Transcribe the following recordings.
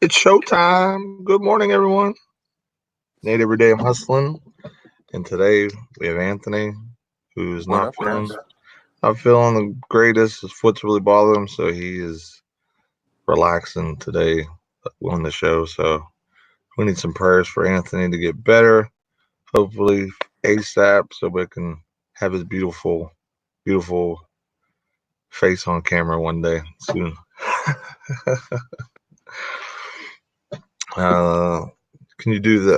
It's showtime. Good morning, everyone. Nate, every day I'm hustling, and today we have Anthony, who's What up, guys? not feeling the greatest. His foot's really bothering him, so he is relaxing today on the show. So we need some prayers for Anthony to get better, hopefully ASAP, so we can have his beautiful face on camera one day soon. uh, can you do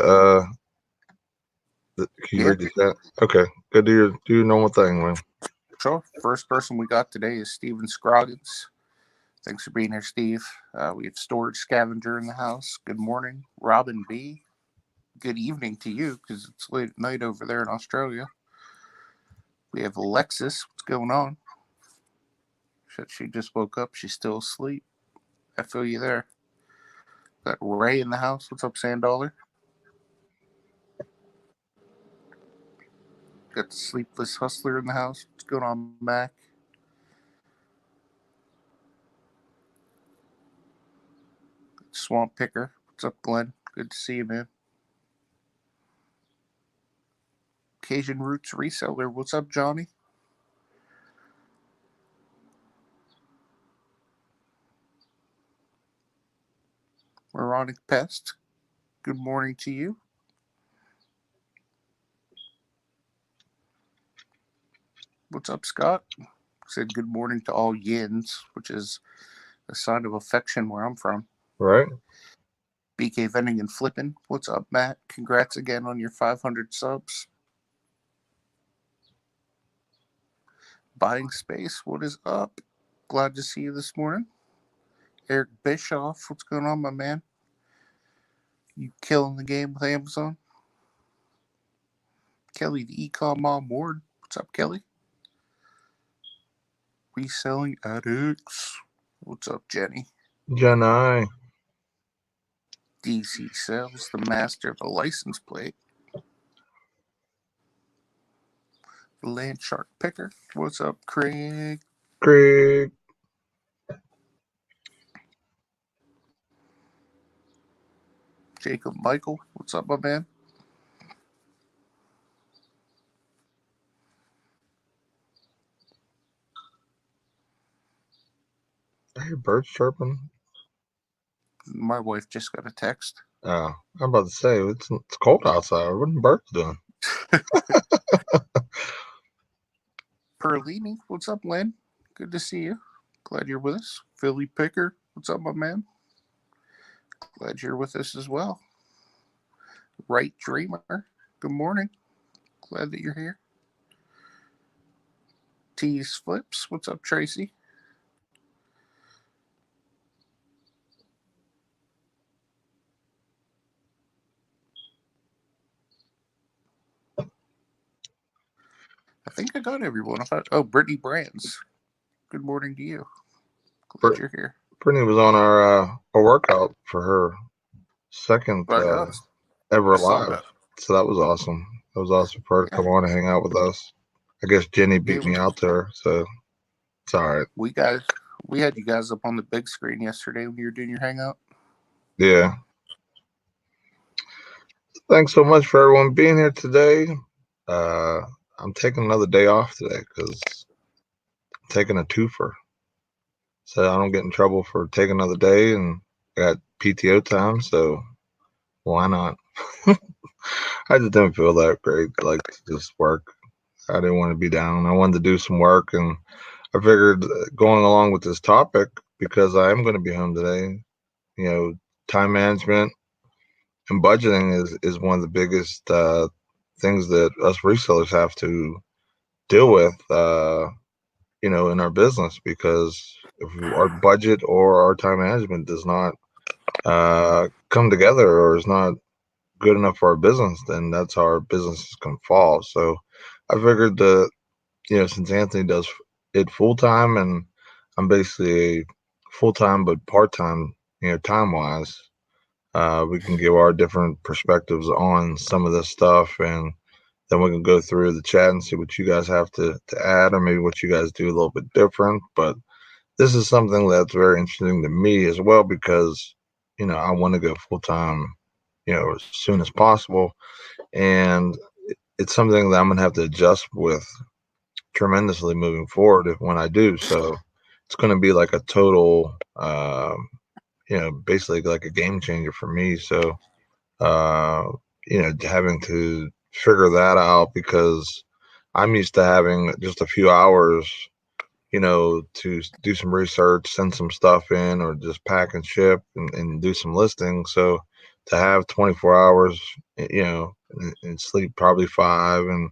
can you Yeah, read the chat? Okay, go do your normal thing, man. sure. First person we got today is Steven Scroggins. Thanks for being here, Steve. We have Storage Scavenger in the house. Good morning. Robin B. Good evening to you because it's late at night over there in Australia. We have Alexis. What's going on? She just woke up. She's still asleep. I feel you there. Got Ray in the house. What's up, Sandollar? Got the Sleepless Hustler in the house. What's going on, Mac? Swamp Picker. What's up, Glenn? Good to see you, man. Cajun Roots Reseller. What's up, Johnny? Moronic Pest. Good morning to you. What's up, Scott? Said good morning to all yins, which is a sign of affection where I'm from. Right? BK Vending and Flipping. What's up, Matt? Congrats again on your 500 subs. Buying Space. What is up? Glad to see you this morning. Eric Bischoff. What's going on, my man? You killing the game with Amazon? Kelly, the Ecom Mom Ward. What's up, Kelly? Reselling addicts. What's up, Jenny? Janai. DC Sales, the master of the license plate. Land Shark Picker. What's up, Craig? Craig. Jacob Michael. What's up, my man? I hear birds chirping. My wife just got a text. Oh, I'm about to say it's cold outside. What are birds doing? Perlini. What's up, Len? Good to see you. Glad you're with us. Philly Picker. What's up, my man? Glad you're with us as well. Right Dreamer. Good morning. Glad that you're here. Tease Flips. What's up, Tracy? I think I got everyone. Brittany Brands. Good morning to you. Glad you're here. Brittany was on our workout for her second ever live, so that was awesome. It was awesome for her to come on and hang out with us. I guess Jenny beat me out to her, so it's all right. We had you guys up on the big screen yesterday when you were doing your hangout. Yeah. Thanks so much for everyone being here today. I'm taking another day off today because I'm taking a twofer. So I don't get in trouble for taking another day, and I got PTO time, so why not? I just didn't feel that great, like to just work. I didn't want to be down. I wanted to do some work, and I figured going along with this topic, because I am going to be home today, time management and budgeting is one of the biggest things that us resellers have to deal with, in our business, because if our budget or our time management does not come together or is not good enough for our business, then that's how our businesses can fall. So I figured that, since Anthony does it full time and I'm basically a full time but part time, time wise, we can give our different perspectives on some of this stuff, and then we can go through the chat and see what you guys have to add, or maybe what you guys do a little bit different. But this is something that's very interesting to me as well, because I want to go full time, as soon as possible. And it's something that I'm going to have to adjust with tremendously moving forward when I do. So it's going to be like a total, basically like a game changer for me. So, uh, having to figure that out because I'm used to having just a few hours, to do some research, send some stuff in, or just pack and ship and do some listings. So to have 24 hours, and sleep probably 5 and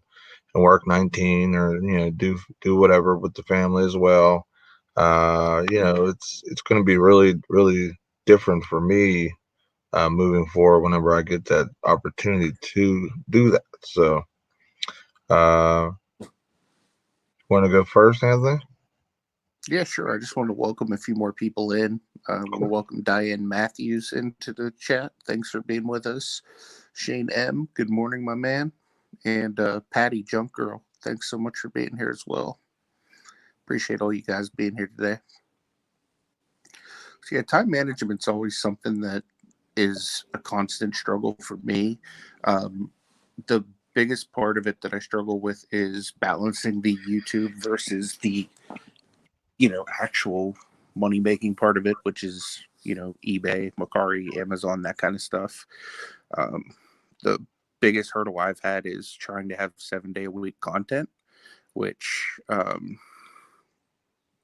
work 19, or do whatever with the family as well. It's going to be really really different for me, moving forward whenever I get that opportunity to do that. So, uh, want to go first, Anthony? Yeah, sure. I just want to welcome a few more people in. I want to Cool. welcome Diane Matthews into the chat. Thanks for being with us. Shane M., good morning, my man. And Patty Junk Girl, thanks so much for being here as well. Appreciate all you guys being here today. So, yeah, time management's always something that is a constant struggle for me. The biggest part of it that I struggle with is balancing the YouTube versus the actual money making part of it, which is eBay, Macari, Amazon, that kind of stuff. Um, the biggest hurdle I've had is trying to have 7 day a week content, which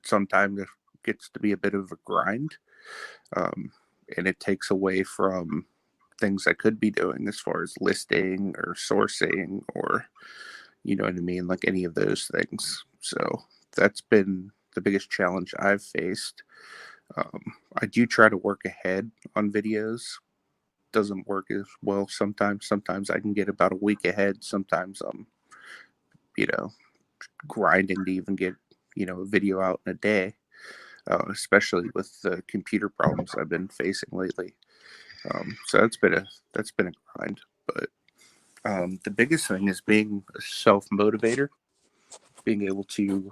sometimes gets to be a bit of a grind, um, and it takes away from things I could be doing as far as listing or sourcing, or you know what I mean, like any of those things. So that's been the biggest challenge I've faced. Um, I do try to work ahead on videos. Doesn't work as well sometimes. Sometimes I can get about a week ahead. Sometimes I'm, you know, grinding to even get, a video out in a day, especially with the computer problems I've been facing lately. So that's been a grind. But the biggest thing is being a self motivator, being able to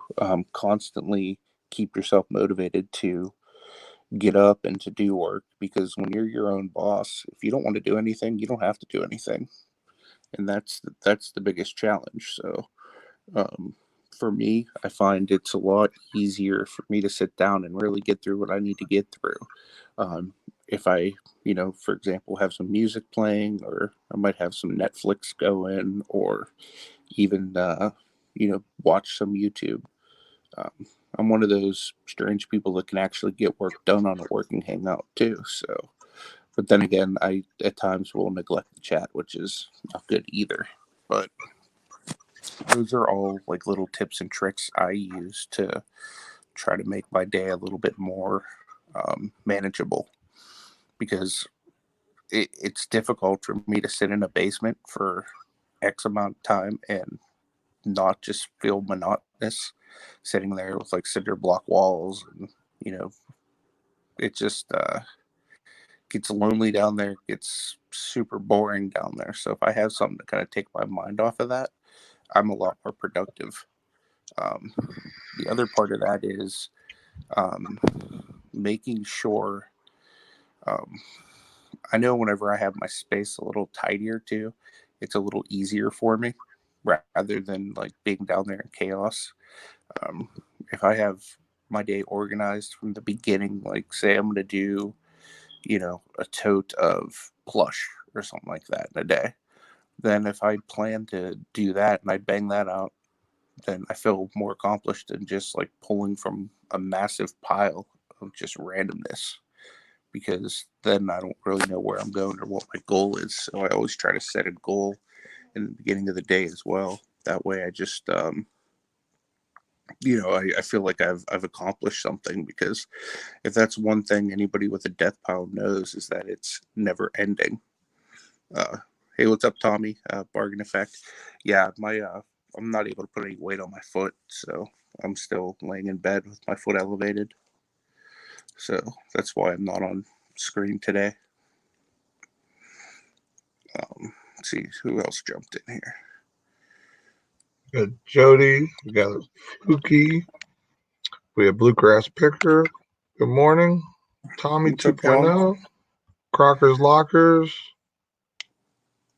constantly keep yourself motivated to get up and to do work, because when you're your own boss, if you don't want to do anything, you don't have to do anything, and that's the biggest challenge. So um, for me, I find it's a lot easier for me to sit down and really get through what I need to get through. If I, for example, have some music playing, or I might have some Netflix going, or even watch some YouTube. um, I'm one of those strange people that can actually get work done on a working hangout too. So, but then again, I at times will neglect the chat, which is not good either. But those are all like little tips and tricks I use to try to make my day a little bit more manageable, because it's difficult for me to sit in a basement for X amount of time and not just feel monotonous sitting there with like cinder block walls, and you know it just gets lonely down there, gets super boring down there. So if I have something to kind of take my mind off of that, I'm a lot more productive. um, the other part of that is um, making sure, um, I know whenever I have my space a little tidier too, it's a little easier for me, rather than like being down there in chaos. um, if I have my day organized from the beginning, like say I'm going to do, a tote of plush or something like that in a day, then if I plan to do that and I bang that out, then I feel more accomplished than just like pulling from a massive pile of just randomness, because then I don't really know where I'm going or what my goal is. So I always try to set a goal in the beginning of the day as well. That way I just, I feel like I've accomplished something, because if that's one thing anybody with a death pile knows, is that it's never ending. Uh, hey, what's up, Tommy? Bargain effect. Yeah, my I'm not able to put any weight on my foot, so I'm still laying in bed with my foot elevated. So that's why I'm not on screen today. Let's see who else jumped in here. We got Jody. We got Spooky. We have Bluegrass Picker. Good morning. Tommy What's up, John? 2.0. Crocker's Lockers.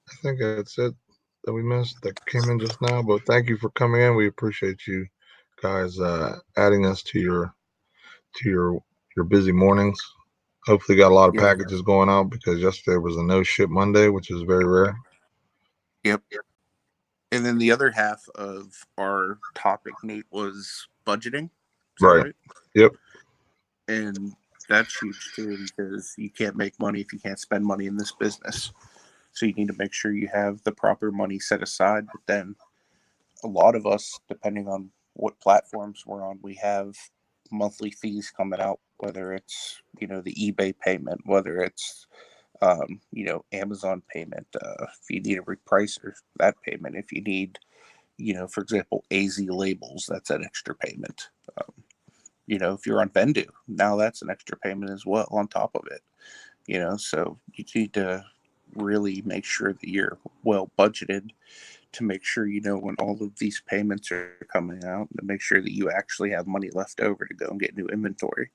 I think that's it that we missed that came in just now. But thank you for coming in. We appreciate you guys adding us to your busy mornings. Hopefully, got a lot of Yep. packages going out because yesterday was a no ship Monday, which is very rare. Yep. And then the other half of our topic, Nate, was budgeting. Is that Right. right? Yep. And that's huge too, because you can't make money if you can't spend money in this business. So you need to make sure you have the proper money set aside. But then a lot of us, depending on what platforms we're on, we have monthly fees coming out, whether it's, the eBay payment, whether it's, Amazon payment. If you need a repricer, that payment. If you need, for example, AZ labels, that's an extra payment. If you're on Vendu, now that's an extra payment as well on top of it. So you need to really make sure that you're well budgeted to make sure you know when all of these payments are coming out, and to make sure that you actually have money left over to go and get new inventory.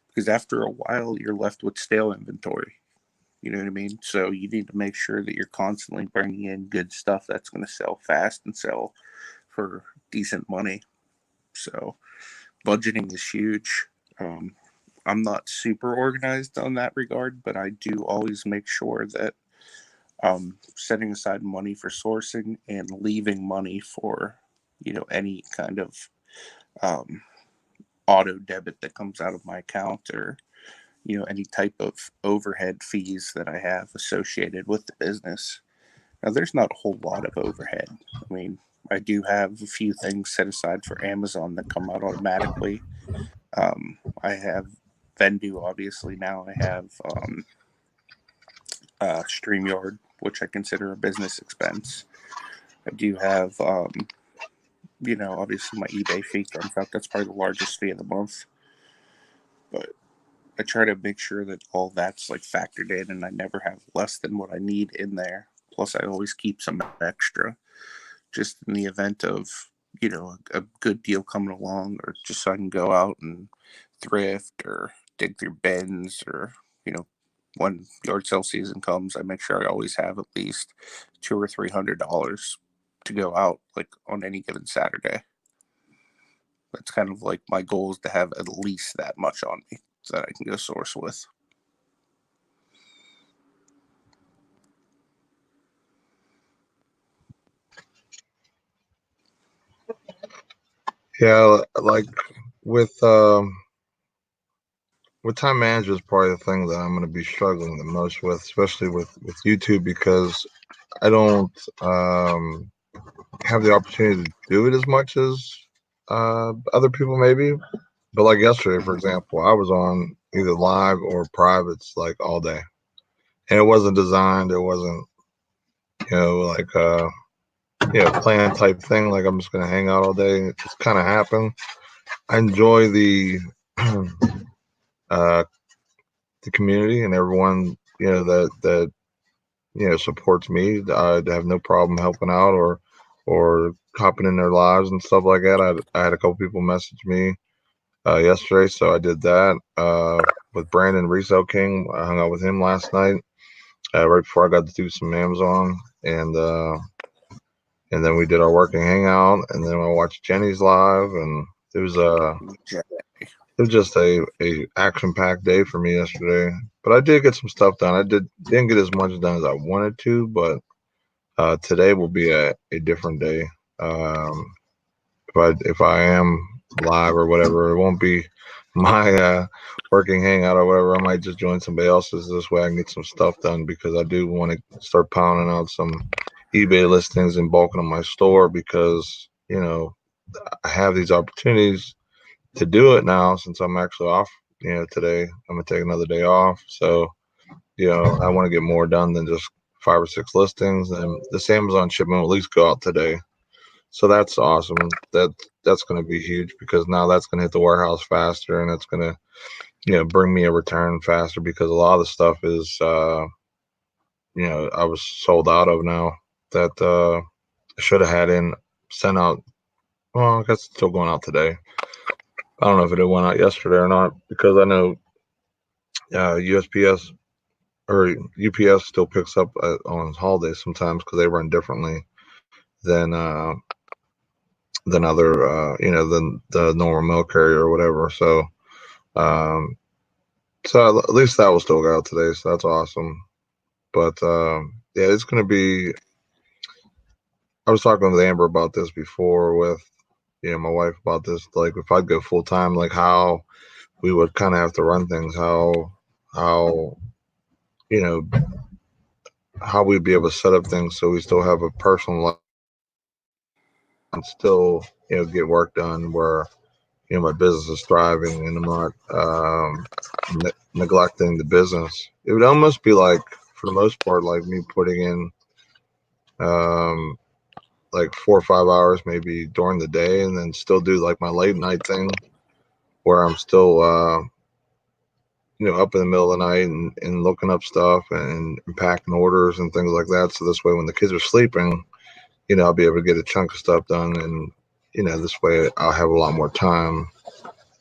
Because after a while, you're left with stale inventory. You know what I mean? So you need to make sure that you're constantly bringing in good stuff that's going to sell fast and sell for decent money. So budgeting is huge. Um, I'm not super organized on that regard, but I do always make sure that setting aside money for sourcing and leaving money for, any kind of um, auto debit that comes out of my account, or, any type of overhead fees that I have associated with the business. Now, there's not a whole lot of overhead. I mean, I do have a few things set aside for Amazon that come out automatically. I have Vendu, obviously. Now I have StreamYard, which I consider a business expense. I do have, obviously my eBay fee comes out. That's probably the largest fee of the month. But I try to make sure that all that's like factored in, and I never have less than what I need in there. Plus, I always keep some extra just in the event of, a good deal coming along, or just so I can go out and thrift or dig through bins, or, when yard sale season comes, I make sure I always have at least $200 or $300 to go out, like on any given Saturday. That's kind of like my goal, is to have at least that much on me so that I can go source with. Yeah, like with um with time management is probably the thing that I'm going to be struggling the most with, especially with YouTube, because I don't have the opportunity to do it as much as other people maybe. But like yesterday, for Mm-hmm. example, I was on either live or privates like all day, and it wasn't designed. It wasn't, like plan type thing. Like I'm just gonna hang out all day. It just kind of happened. I enjoy uh, the community and everyone that supports me. I have no problem helping out or hopping in their lives and stuff like that. I had a couple people message me yesterday, so I did that with Brandon Resale King. I hung out with him last night right before I got to do some Amazon, and then we did our working hangout, and then I watched Jenny's live, and it was it was just a action packed day for me yesterday. But I did get some stuff done. Didn't get as much done as I wanted to, but today will be a different day. Um, if I am live or whatever, it won't be my working hangout or whatever. I might just join somebody else's. This way I can get some stuff done, because I do want to start pounding out some eBay listings and bulking on my store, because I have these opportunities to do it now since I'm actually off. Today I'm gonna take another day off, so I want to get more done than just 5 or 6 listings, and this Amazon shipment will at least go out today. So that's awesome. That's going to be huge, because now that's going to hit the warehouse faster, and it's going to bring me a return faster, because a lot of the stuff is I was sold out of now that I should have had in sent out. Well, I guess it's still going out today. I don't know if it went out yesterday or not, because I know USPS or UPS still picks up on holidays sometimes because they run differently than other than the normal mail carrier or whatever. Um, so at least that will still go out today, so that's awesome. But yeah, it's gonna be. I was talking with Amber about this before with my wife about this. Like if I'd go full time, like how we would kind of have to run things, how you know how we'd be able to set up things so we still have a personal life and still get work done where my business is thriving and I'm not neglecting the business. It would almost be like, for the most part, like me putting in um, like 4 or 5 hours maybe during the day, and then still do like my late night thing where I'm still up in the middle of the night and looking up stuff and packing orders and things like that. So this way, when the kids are sleeping, I'll be able to get a chunk of stuff done, and this way I'll have a lot more time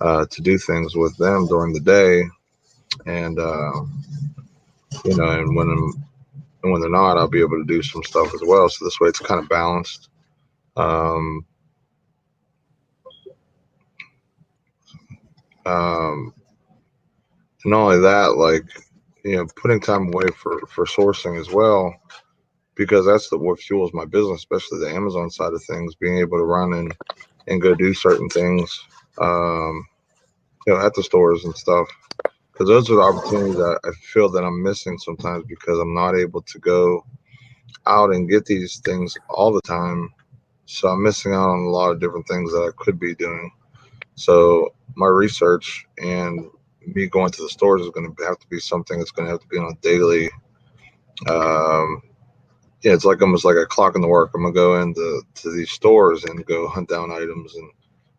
to do things with them during the day, and and when they're not, I'll be able to do some stuff as well. So this way, it's kind of balanced. Um, um, and not only that, like putting time away for sourcing as well, because that's what fuels my business, especially the Amazon side of things. Being able to run and go do certain things, um, at the stores and stuff. Because those are the opportunities that I feel that I'm missing sometimes because I'm not able to go out and get these things all the time. So I'm missing out on a lot of different things that I could be doing. So my research and me going to the stores is going to have to be something that's going to have to be on a daily. Um, yeah, it's like almost like a clock in the work. I'm gonna go into these stores and go hunt down items and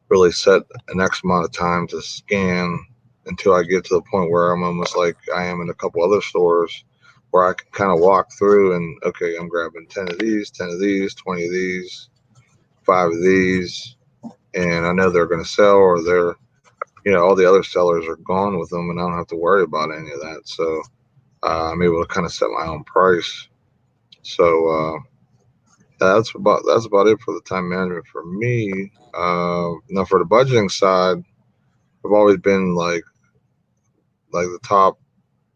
really set an X amount of time to scan until I get to the point where I'm almost like I am in a couple other stores where I can kind of walk through and okay, I'm grabbing 10 of these, 10 of these, 20 of these, 5 of these, and I know they're going to sell, or they're, all the other sellers are gone with them and I don't have to worry about any of that. So I'm able to kind of set my own price. So that's about it for the time management for me. Now for the budgeting side, I've always been like the top,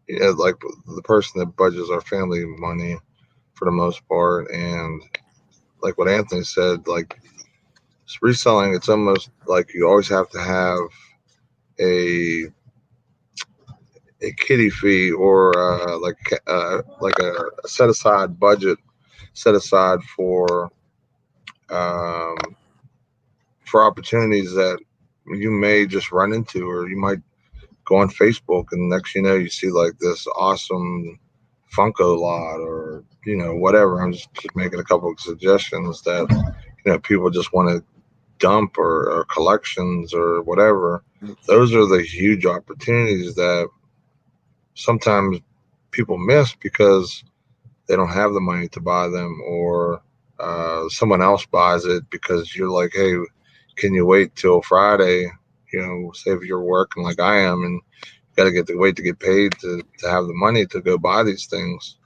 like the person that budgets our family money for the most part. And like what Anthony said, like reselling, it's almost like you always have to have a kitty fee or like a set aside budget set aside um, for opportunities that you may just run into, or you might go on Facebook and next you see like this awesome Funko lot or whatever. I'm just making a couple of suggestions that people just want to dump, or collections or whatever. Those are the huge opportunities that sometimes people miss because they don't have the money to buy them, or someone else buys it because you're like, hey, can you wait till Friday? Say if you're working like I am and got to get to wait to get paid to have the money to go buy these things.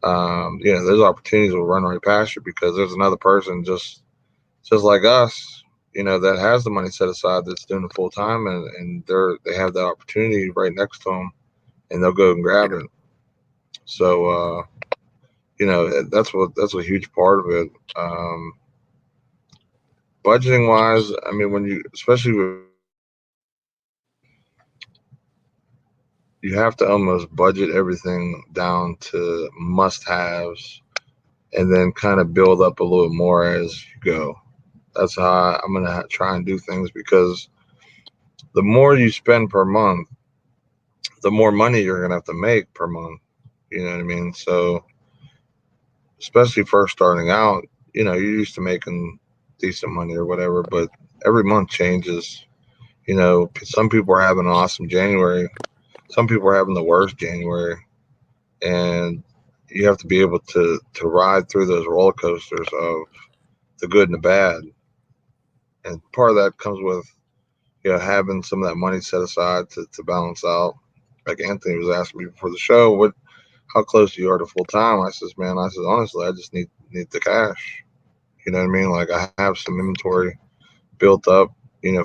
Those opportunities will run right past you because there's another person just like us, that has the money set aside that's doing it full time, and they have that opportunity right next to them, and they'll go and grab it. So that's a huge part of it. Budgeting wise, I mean, when you especially with you have to almost budget everything down to must haves and then kind of build up a little more as you go. That's how I'm going to try and do things, because the more you spend per month, the more money you're going to have to make per month. You know what I mean? So, especially first starting out, you're used to making decent money or whatever, but every month changes. Some people are having an awesome January, some people are having the worst January, and you have to be able to ride through those roller coasters of the good and the bad. And part of that comes with having some of that money set aside to balance out. Like Anthony was asking me before the show, how close you are to full time. I says, man, I says, honestly, I just need the cash. You know what I mean? Like I have some inventory built up,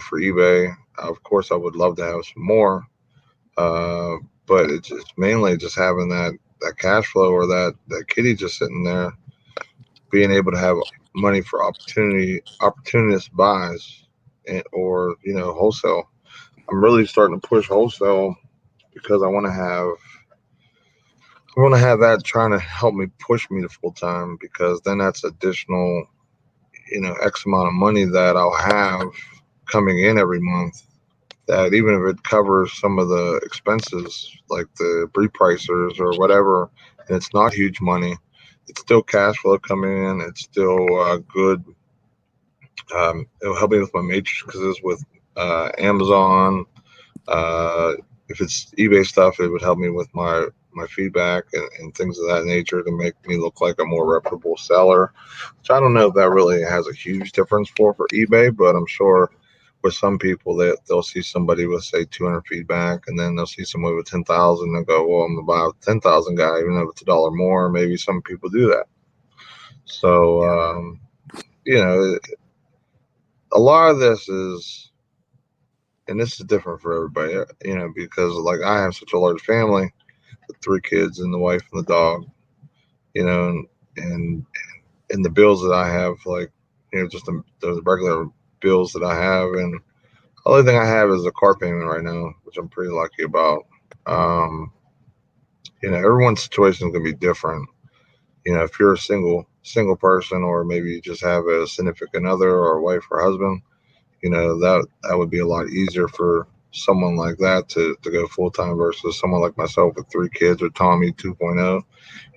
for eBay. Of course, I would love to have some more, uh, but it's just mainly just having that cash flow or that kitty just sitting there, being able to have money for opportunist buys, or wholesale. I'm really starting to push wholesale because I want to have that trying to help me push me to full time, because then that's additional, X amount of money that I'll have coming in every month, that even if it covers some of the expenses like the repricers or whatever, and it's not huge money, it's still cash flow coming in. It's still good. It'll help me with my matrices with Amazon. Uh, if it's eBay stuff, it would help me with my feedback and things of that nature to make me look like a more reputable seller. Which I don't know if that really has a huge difference for eBay, but I'm sure with some people they'll see somebody with say 200 feedback, and then they'll see somebody with 10,000 and go, well, I'm about 10,000 guy, even though it's a dollar more. Maybe some people do that. So Yeah. you know, a lot of this is, and this is different for everybody, because like I have such a large family with three kids and the wife and the dog, and and the bills that I have, like, just the regular bills that I have, and the only thing I have is a car payment right now, which I'm pretty lucky about. Um, everyone's situation is gonna be different. If you're a single person, or maybe you just have a significant other or a wife or husband, that would be a lot easier for someone like that to go full time versus someone like myself with three kids, or Tommy 2.0.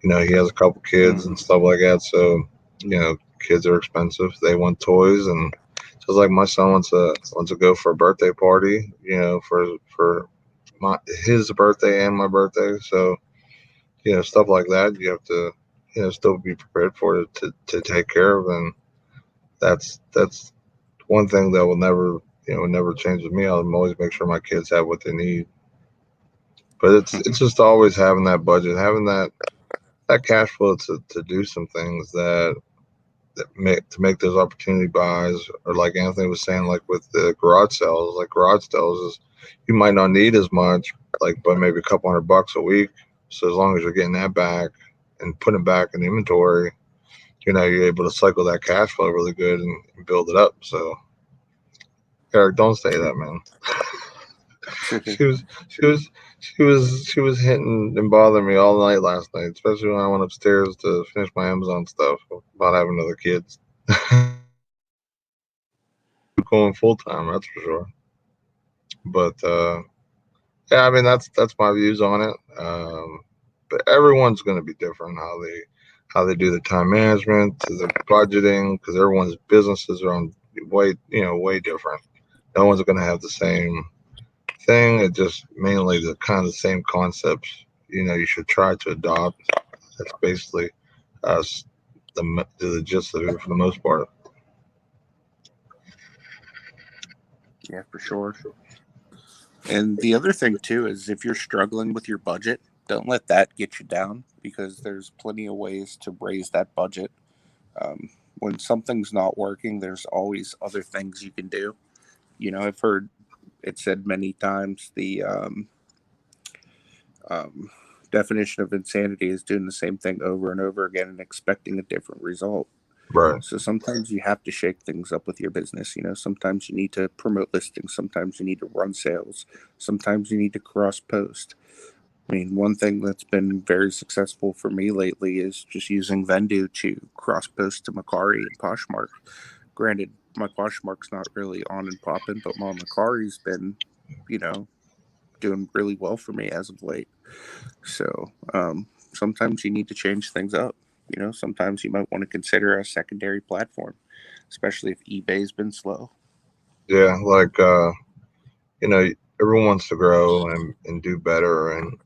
He has a couple kids Hmm. and stuff like that. So, kids are expensive. They want toys, and just like my son wants to go for a birthday party, for my his birthday and my birthday. So, stuff like that, you have to, still be prepared for it to take care of. And that's one thing that will never change with me. I'll always make sure my kids have what they need. But it's just always having that budget, having that cash flow to do some things that make those opportunity buys, or like Anthony was saying, like with the garage sales is, you might not need as much, like, but maybe a couple $100 a week. So as long as you're getting that back and putting it back in inventory, you're able to cycle that cash flow really good and build it up. So Eric, don't say that, man. She was she was she was hitting and bothering me all night last night, especially when I went upstairs to finish my Amazon stuff about having other kids. Going full time, that's for sure. But yeah, I mean that's my views on it. But everyone's going to be different, how they do the time management, to the budgeting, because everyone's businesses are on way different. No one's going to have the same thing. It just mainly the kind of the same concepts. You should try to adopt. That's basically uh, the gist of it for the most part. Yeah, for sure. And the other thing too is if you're struggling with your budget, don't let that get you down, because there's plenty of ways to raise that budget. When something's not working, there's always other things you can do. I've heard it said many times, the um, definition of insanity is doing the same thing over and over again and expecting a different result. Right. So sometimes you have to shake things up with your business. Sometimes you need to promote listings, sometimes you need to run sales, sometimes you need to cross post. I mean, one thing that's been very successful for me lately is just using Vendu to cross post to Macari and Poshmark. Granted, my Poshmark's not really on and popping, but my Macari's been, you know, doing really well for me as of late. So sometimes you need to change things up. Sometimes you might want to consider a secondary platform, especially if eBay's been slow. Yeah, like you know, everyone wants to grow and do better, and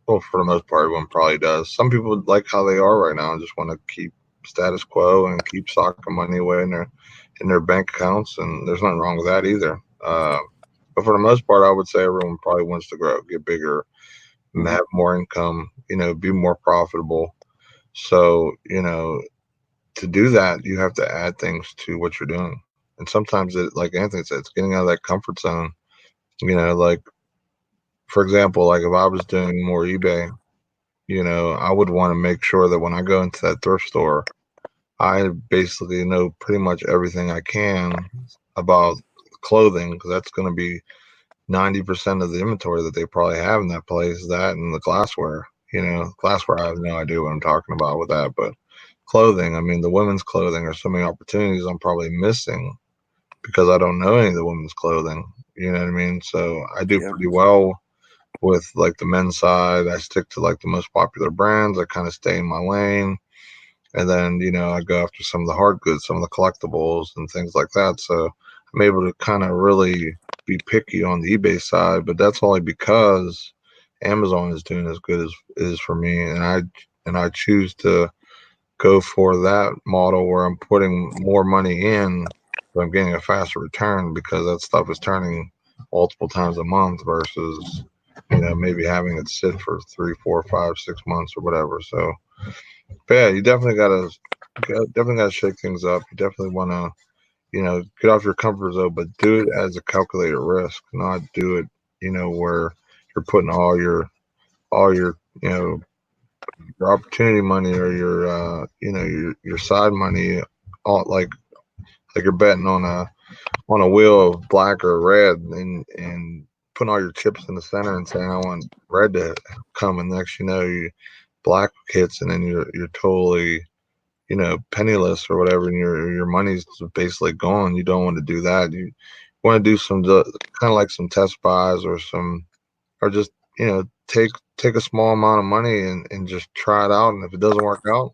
well, for the most part, everyone probably does. Some people like how they are right now and just want to keep status quo and keep socking money away in their bank accounts, and there's nothing wrong with that either. But for the most part, I would say everyone probably wants to grow, get bigger, Mhm. have more income, be more profitable. So, to do that, you have to add things to what you're doing. And sometimes like Anthony said, it's getting out of that comfort zone. Like, for example, like if I was doing more eBay, I would want to make sure that when I go into that thrift store, I basically know pretty much everything I can about clothing, because that's going to be 90% of the inventory that they probably have in that place. That and the glassware. Glassware, I have no idea what I'm talking about with that, but clothing, I mean, the women's clothing, are so many opportunities I'm probably missing because I don't know any of the women's clothing. You know what I mean? So I do Yep. pretty well with like the men's side. I stick to like the most popular brands. I kind of stay in my lane. And then, I go after some of the hard goods, some of the collectibles and things like that. So I'm able to kind of really be picky on the eBay side, but that's only because Amazon is doing as good as is for me. And I choose to go for that model where I'm putting more money in, but I'm getting a faster return because that stuff is turning multiple times a month versus, maybe having it sit for 3, 4, 5, 6 months or whatever. So, but yeah, you definitely gotta shake things up. You definitely want to, get off your comfort zone, but do it as a calculated risk, not do it, where you're putting all your, your opportunity money or your, your side money, all like you're betting on a wheel of black or red, and putting all your chips in the center and saying I want red to come, and next black hits, and then you're totally, penniless or whatever, and your money's basically gone. You don't want to do that. You want to do some kind of like some test buys or just, take a small amount of money and just try it out. And if it doesn't work out,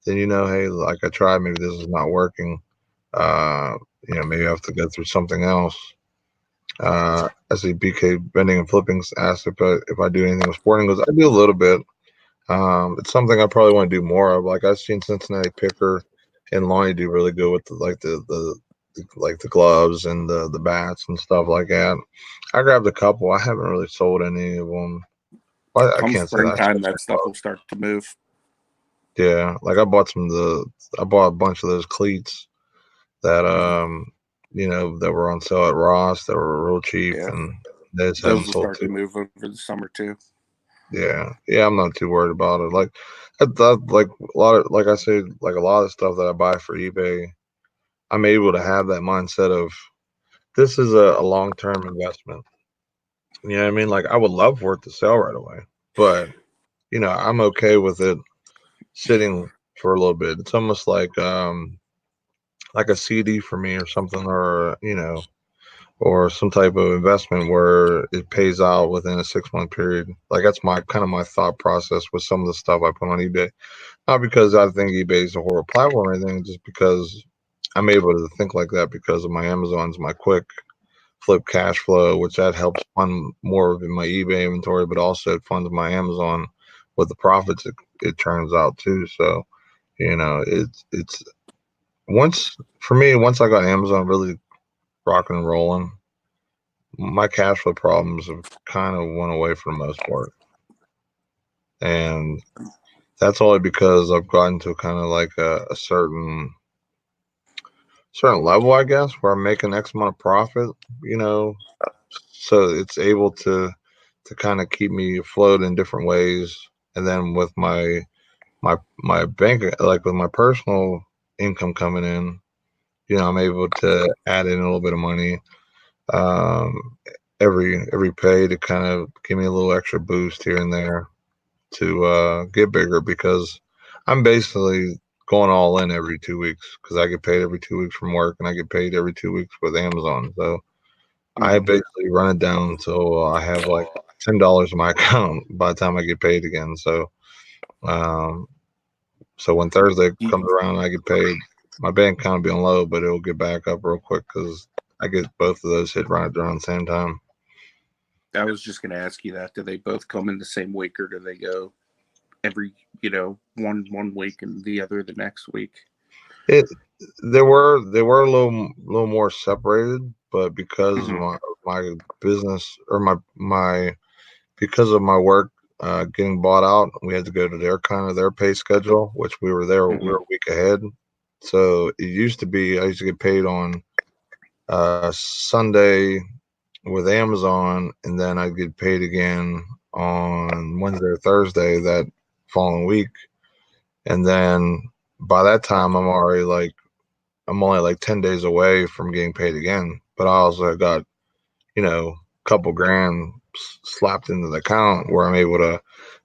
then hey, like I tried, maybe this is not working. Uh, maybe I have to go through something else. I see BK bending and flipping asked if I do anything with sporting goods. I do a little bit. It's something I probably want to do more of. Like I've seen Cincinnati Picker and Lonnie do really good with like the gloves and the bats and stuff like that. I grabbed a couple. I haven't really sold any of them. Well, I Come can't say that. I springtime, sold that some stuff will gloves. start to move. Yeah, like I bought a bunch of those cleats that Mhm. that were on sale at Ross that were real cheap, Yeah, and they just those hadn't will sold start to too. move over the summer too. Yeah, yeah, I'm not too worried about it. Like, like a lot of, like I say, like a lot of stuff that I buy for eBay, I'm able to have that mindset of this is a long term investment. You know what I mean? Like, I would love for it to sell right away, but I'm okay with it sitting for a little bit. It's almost like a CD for me or something, or or some type of investment where it pays out within a 6 month period. Like that's my kind of my thought process with some of the stuff I put on eBay. Not because I think eBay is a horrible platform or anything, just because I'm able to think like that because of my Amazons, my quick flip cash flow, which that helps fund more of my eBay inventory, but also it funds my Amazon with the profits it turns out too. So, it's once for me, once I got Amazon really rocking and rolling, my cash flow problems have kind of went away for the most part. And that's only because I've gotten to kind of like a certain level, I guess, where I'm making X amount of profit, you know, so it's able to kind of keep me afloat in different ways. And then with my bank, like with my personal income coming in, I'm able to add in a little bit of money um, every pay to kind of give me a little extra boost here and there to get bigger because I'm basically going all in every 2 weeks because I get paid every 2 weeks from work and I get paid every 2 weeks with Amazon. So I Hmm. basically run it down until I have like $10 in my account by the time I get paid again. Um, so when Thursday comes around, and I get paid. My bank account will be on low, but it'll get back up real quick because I get both of those hit right around the same time. I was just going to ask you that. Do they both come in the same week, or do they go every one week and the other the next week? It they were a little more separated, but because of Hmm. my business or my because of my work, getting bought out. We had to go to their pay schedule, which we Hmm. were a week ahead. So it used to be I used to get paid on Sunday with Amazon, and then I'd get paid again on Wednesday or Thursday that following week. And then by that time, I'm only like 10 days away from getting paid again. But I also got a couple grand slapped into the account where I'm able to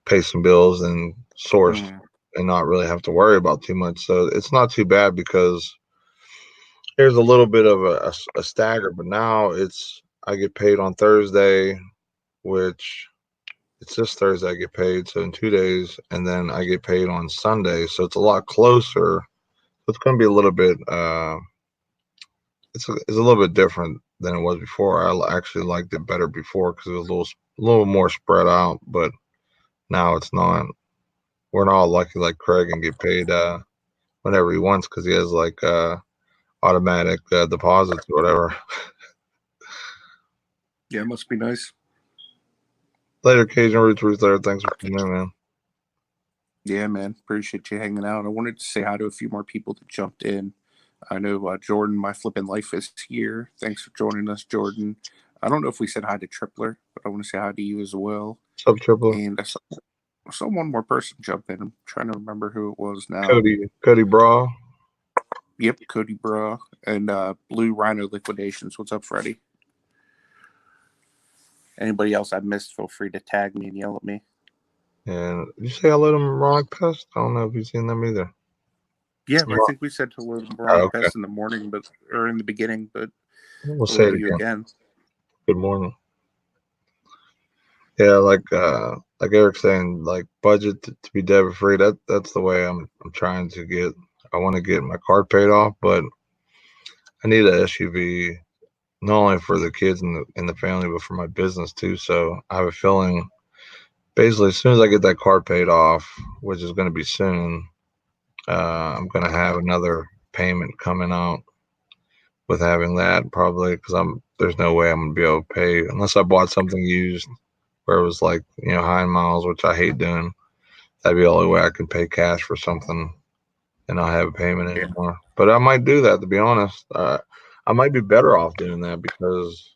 pay some bills and source Hmm. and not really have to worry about too much. So it's not too bad because there's a little bit of a stagger, but now I get paid on Thursday, which it's this Thursday I get paid, so in 2 days, and then I get paid on Sunday, so it's a lot closer. It's going to be a little bit. It's a little bit different than it was before. Actually liked it better before because it was a little more spread out, but now it's not. We're not all lucky like Craig and get paid whenever he wants because he has like automatic deposits or whatever. Yeah, it must be nice. Later, Cajun Roots there. Thanks for coming in, man. Yeah, man. Appreciate you hanging out. I wanted to say hi to a few more people that jumped in. I know Jordan, my flipping life is here. Thanks for joining us, Jordan. I don't know if we said hi to Tripler, but I want to say hi to you as well. What's up, Triple? And I saw one more person jump in. I'm trying to remember who it was now. Cody Bra. Yep, Cody Bra and Blue Rhino Liquidations. What's up, Freddie? Anybody else I missed, feel free to tag me and yell at me. And did you say hello to Moronic Pest? I don't know if you've seen them either. Yeah, I think we said hello to Moronic Okay. Pest in the morning, or in the beginning, but We'll say hello it to you again. again. Good morning. Yeah, like Eric's saying, like budget to be debit free. That's the way I'm trying to get. I want to get my card paid off, but I need an SUV not only for the kids and the family, but for my business too. So I have a feeling, basically, as soon as I get that card paid off, which is going to be soon, I'm going to have another payment coming out with having that probably because there's no way I'm gonna be able to pay unless I bought something used where it was like high miles, which I hate doing. That'd be the only way I can pay cash for something and not have a payment Yeah. anymore. But I might do that to be honest. I might be better off doing that because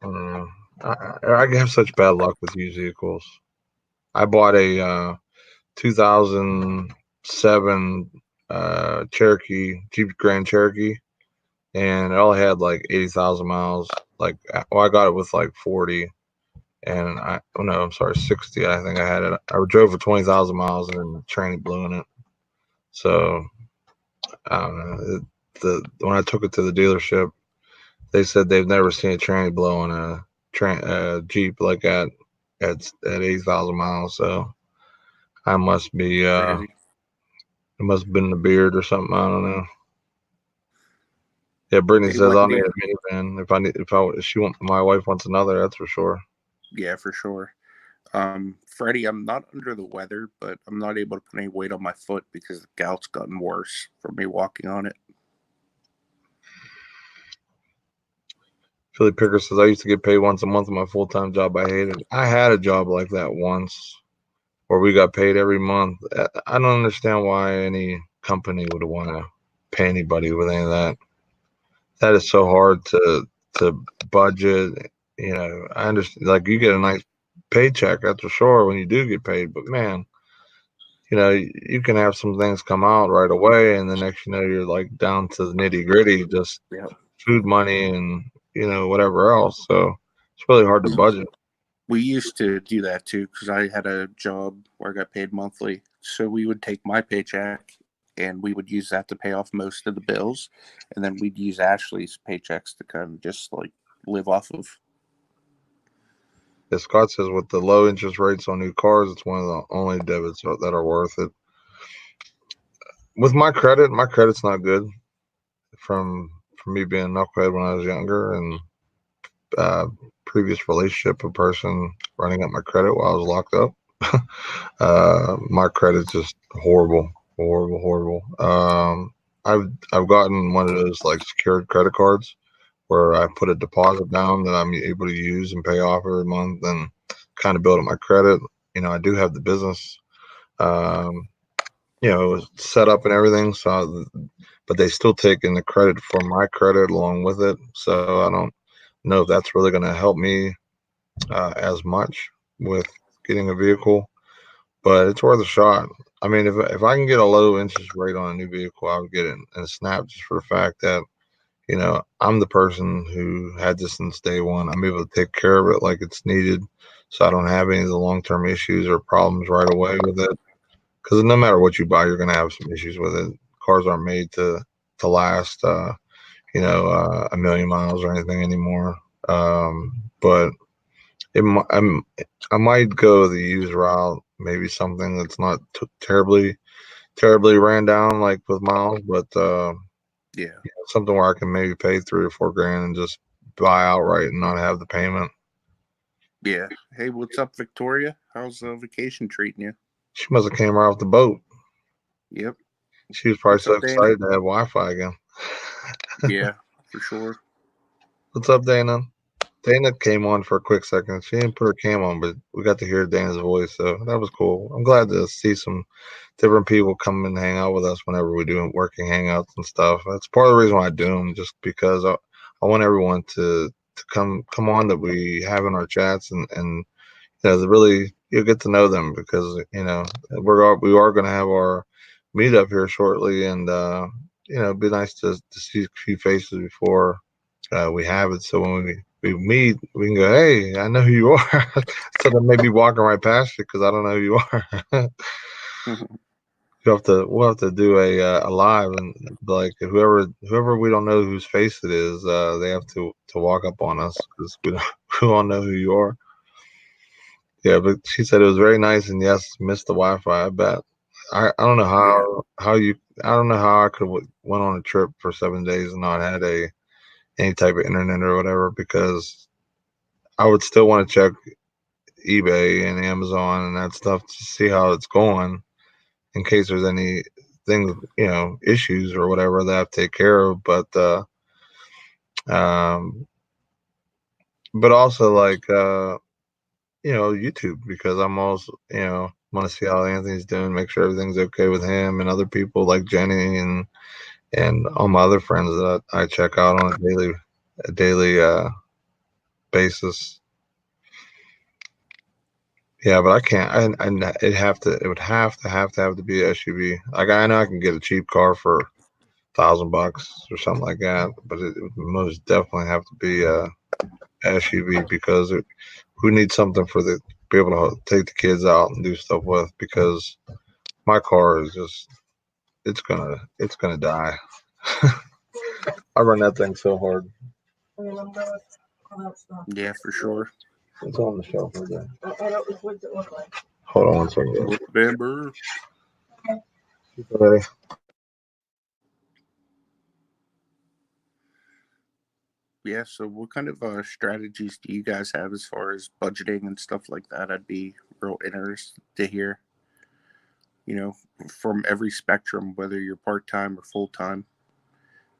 I don't know. I have such bad luck with used vehicles. I bought a 2007 Jeep Grand Cherokee and it only had like 80,000 miles. Like, well, I got it with like 40, and oh no, I'm sorry, 60. I think I had it. I drove for 20,000 miles, and then the tranny blew in it. So I don't know. When I took it to the dealership, they said they've never seen a tranny blow on a Jeep like that at 80,000 miles. So I must be Crazy. it must have been the beard or something. I don't know. Yeah, Brittany Hey, says I'll need Wendy. a minivan if she want my wife wants another. That's for sure. Yeah, for sure. Freddie, I'm not under the weather, but I'm not able to put any weight on my foot because the gout's gotten worse from me walking on it. Philly Picker says I used to get paid once a month in my full time job. I hated it. I had a job like that once where we got paid every month. I don't understand why any company would want to pay anybody with any of that. That is so hard to budget. I understand like you get a nice paycheck, that's for sure when you do get paid, but man, you can have some things come out right away and the next you're like down to the nitty gritty, just Yeah. food money and whatever else. So it's really hard to budget. We used to do that too because I had a job where I got paid monthly. So we would take my paycheck and we would use that to pay off most of the bills. And then we'd use Ashley's paychecks to kind of just like live off of. As Scott says, with the low interest rates on new cars, it's one of the only debits that are worth it. With my credit's not good from me being a knucklehead when I was younger and uh, previous relationship, a person running up my credit while I was locked up. My credit's just horrible, horrible, horrible. I've gotten one of those like secured credit cards where I put a deposit down that I'm able to use and pay off every month, and kind of build up my credit. I do have the business, um, set up and everything. So, but they still taking the credit for my credit along with it. So I don't know if that's really going to help me as much with getting a vehicle, but it's worth a shot. I mean, if I can get a low interest rate on a new vehicle, I would get it in a snap just for the fact that I'm the person who had this since day one. I'm able to take care of it like it's needed, so I don't have any of the long term issues or problems right away with it. Because no matter what you buy, you're going to have some issues with it. Cars aren't made to last, a million miles or anything anymore. But it, I might go the used route, maybe something that's not terribly ran down like with miles, but Yeah. something where I can maybe pay 3 or 4 grand and just buy outright and not have the payment. Yeah. Hey, what's up, Victoria? How's the vacation treating you? She must have came right off the boat. Yep. She was probably What's so up, Dana? excited to have Wi-Fi again. Yeah, for sure. What's up, Dana? Dana came on for a quick second. She didn't put her cam on, but we got to hear Dana's voice, so that was cool. I'm glad to see some different people come and hang out with us whenever we do working hangouts and stuff. That's part of the reason why I do them, just because I want everyone to come on that we have in our chats and really you'll get to know them because we are going to have our meetup here shortly, and it'd be nice to see a few faces before we have it. So when we meet, we can go, hey, I know who you are, instead of maybe walking right past you because I don't know who you are. We'll have to do a live and like whoever we don't know whose face it is, they have to walk up on us because we don't know who you are. Yeah, but she said it was very nice, and yes, missed the Wi-Fi. I bet. I don't know Yeah. I don't know how I could went on a trip for 7 days and not had any type of internet or whatever because I would still want to check eBay and Amazon and that stuff to see how it's going in case there's any things, issues or whatever that I have to take care of. Um, but also like YouTube because I'm also want to see how Anthony's doing, make sure everything's okay with him and other people like Jenny and all my other friends that I check out on a daily basis. Yeah, but I can't. It would have to be a SUV. Like I know I can get a cheap car for $1,000 or something like that, but it would most definitely have to be a SUV because who needs something for the be able to take the kids out and do stuff with because my car is just it's gonna die. I run that thing so hard. Yeah, for sure. It's on the shelf right there. Hold on one second. November. Ready? Yeah, so what kind of strategies do you guys have as far as budgeting and stuff like that? I'd be real interested to hear, you know, from every spectrum, whether you're part time or full time,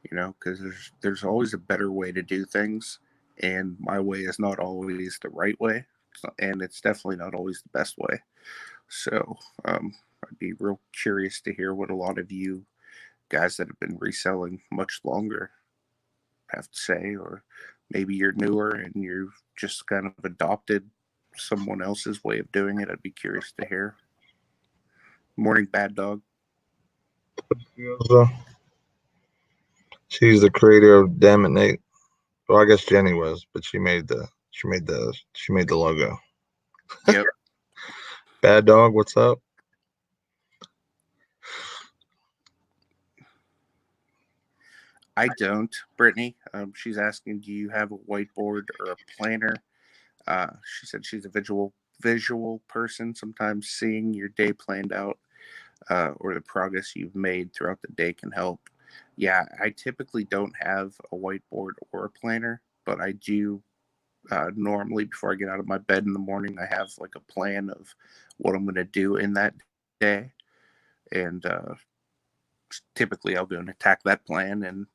because there's always a better way to do things, and my way is not always the right way, and it's definitely not always the best way. So I'd be real curious to hear what a lot of you guys that have been reselling much longer have to say, or maybe you're newer and you've just kind of adopted someone else's way of doing it. I'd be curious to hear. Morning, Bad Dog. So, she's the creator of Damn It Nate. Well, I guess Jenny was, but she made the logo. Yep. Bad Dog, what's up? I don't. Brittany, she's asking, do you have a whiteboard or a planner? She said she's a visual person. Sometimes seeing your day planned out or the progress you've made throughout the day can help. Yeah, I typically don't have a whiteboard or a planner, but I do normally before I get out of my bed in the morning. I have like a plan of what I'm going to do in that day, and typically I'll go and attack that plan, and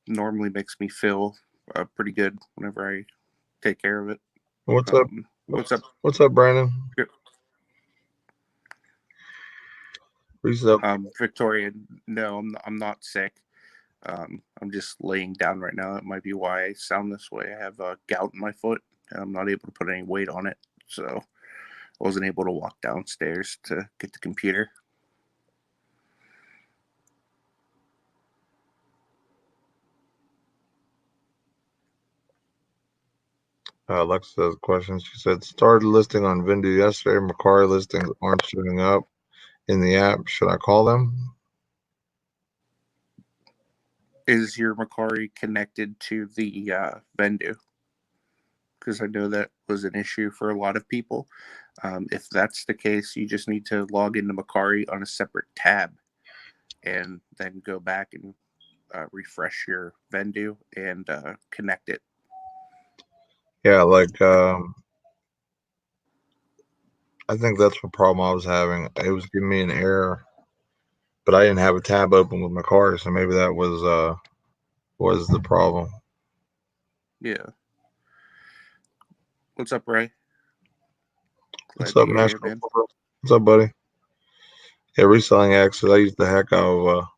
normally makes me feel pretty good whenever I take care of it. What's up? What's up? What's up, Brandon? Reese up. Victoria? No, I'm not sick. I'm just laying down right now. That might be why I sound this way. I have gout in my foot, and I'm not able to put any weight on it, so I wasn't able to walk downstairs to get the computer. Alexa has a question. She said, started listing on Vindu yesterday. Macari listings aren't showing up in the app. Should I call them? Is your Macari connected to the Vendu? Because I know that was an issue for a lot of people. If that's the case, you just need to log into Macari on a separate tab and then go back and refresh your Vendu and connect it. Yeah, like I think that's the problem I was having. It was giving me an error, but I didn't have a tab open with Macari, so maybe that was the problem. Yeah. What's up, Ray? What's Glad up, you're here, National? man. What's up, buddy? Yeah, reselling access. I used the heck out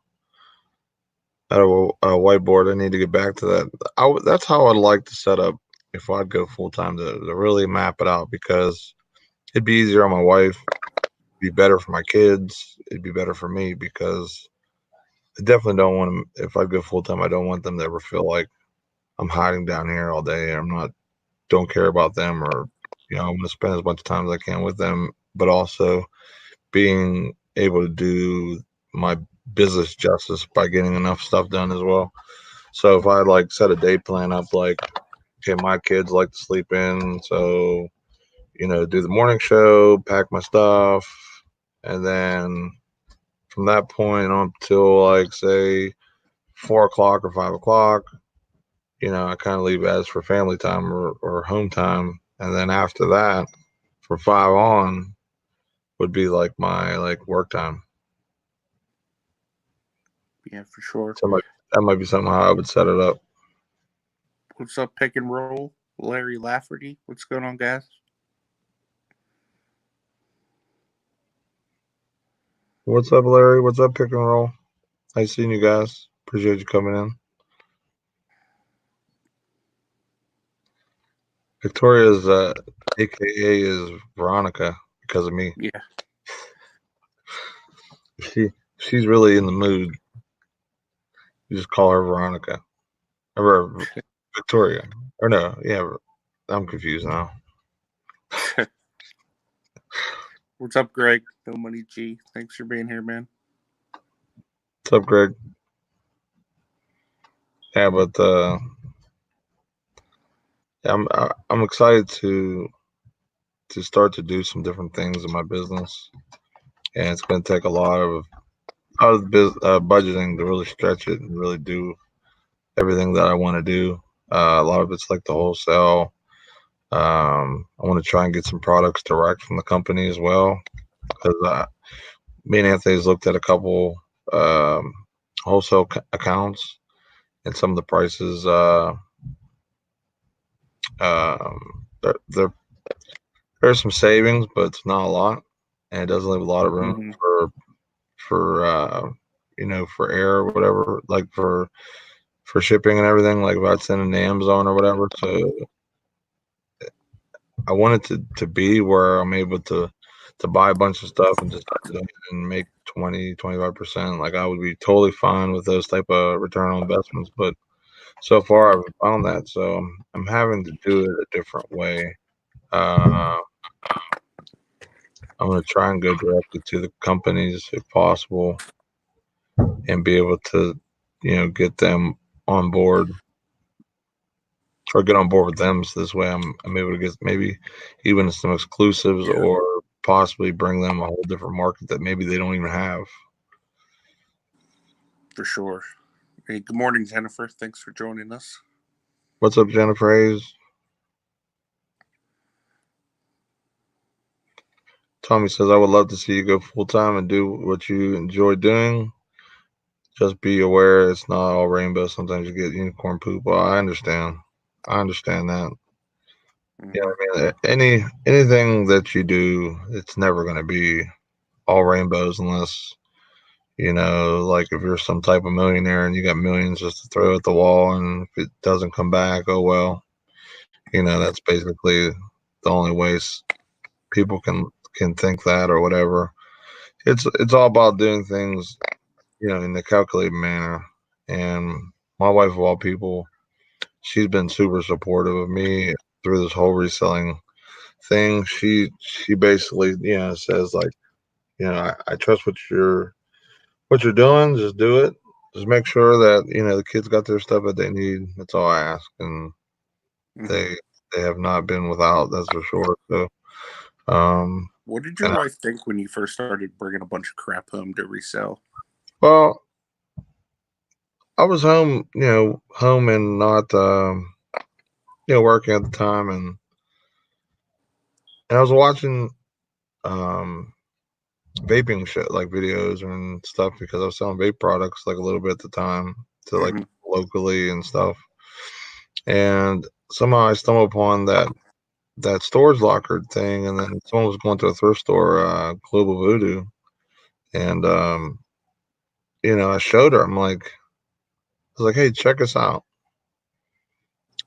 of a whiteboard. I need to get back to that. That's how I'd like to set up if I'd go full time to really map it out, because it'd be easier on my wife, it'd be better for my kids, it'd be better for me, because I definitely don't want them. If I go full time, I don't want them to ever feel like I'm hiding down here all day. I'm not, don't care about them, or I'm going to spend as much time as I can with them, but also being able to do my business justice by getting enough stuff done as well. So if I like set a day plan up, like, okay, my kids like to sleep in, so do the morning show, pack my stuff, and then from that point on till like say 4 o'clock or 5 o'clock, I kind of leave as for family time or home time, and then after that, from 5 on, would be like my like work time. Yeah, for sure. So that might be something how I would set it up. What's up, Pick and Roll? Larry Lafferty. What's going on, guys? What's up, Larry? What's up, Pick and Roll? Nice seeing you guys. Appreciate you coming in. Victoria's AKA is Veronica because of me. Yeah. She's really in the mood. You just call her Veronica. Or Victoria. Or no, yeah, I'm confused now. What's up, Greg? No Money G. Thanks for being here, man. What's up, Greg? Yeah, but I'm excited to start to do some different things in my business, and it's going to take a lot of budgeting to really stretch it and really do everything that I want to do. A lot of it's like the wholesale. I want to try and get some products direct from the company as well, because me and Anthony's looked at a couple um, wholesale accounts, and some of the prices they're there's some savings, but it's not a lot, and it doesn't leave a lot of room Mm-hmm. for error or whatever, like for shipping and everything, like about sending to Amazon or whatever. So I want it to be where I'm able to buy a bunch of stuff and just and make 20-25%. Like I would be totally fine with those type of return on investments, but so far I've found that, so I'm having to do it a different way. Uh, I'm going to try and go directly to the companies if possible, and be able to, get them on board, or get on board with them. So this way I'm able to get maybe even some exclusives, Yeah, or possibly bring them a whole different market that maybe they don't even have. for sure. Hey, good morning, Jennifer. Thanks for joining us. What's up, Jennifer Hayes? Tommy says, I would love to see you go full time and do what you enjoy doing. Just be aware it's not all rainbow. Sometimes you get unicorn poop. Well, I understand. I understand that. Yeah, Hmm. I mean, anything that you do, it's never going to be all rainbows unless like if you're some type of millionaire and you got millions just to throw at the wall, and if it doesn't come back, oh well. That's basically the only ways people can think that or whatever. It's all about doing things, in a calculated manner. And my wife of all people, she's been super supportive of me through this whole reselling thing. She basically, says like, I trust what you're doing. Just do it. Just make sure that the kids got their stuff that they need. That's all I ask, and Hmm. they they have not been without. That's for sure. So, What did your and wife think when you first started bringing a bunch of crap home to resell? well, I was home, home and not, working at the time, and I was watching um vaping shit like videos and stuff because I was selling vape products like a little bit at the time to like Hmm. locally and stuff. And somehow I stumbled upon that storage locker thing, and then someone was going to a thrift store, Global Voodoo, and I showed her. I was like, "Hey, check us out,"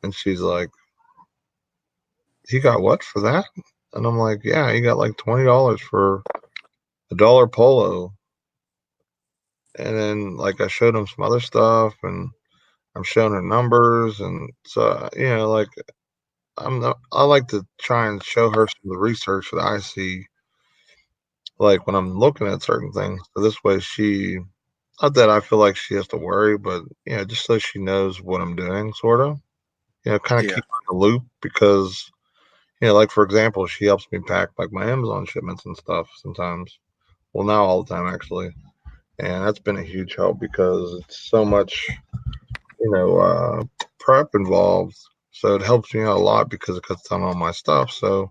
and she's like, "You got what for that?" And I'm like, "Yeah, you got like $20 for a dollar polo." And then like I showed him some other stuff, and I'm showing her numbers, and so like I like to try and show her some of the research that I see, like when I'm looking at certain things. So this way, not that I feel like she has to worry, but just so she knows what I'm doing, sort of, kind of Yeah. keep her in the loop because like for example, she helps me pack like my Amazon shipments and stuff sometimes. Well, now all the time actually, and that's been a huge help because it's so much prep involved. So it helps me out a lot because it cuts down on my stuff. So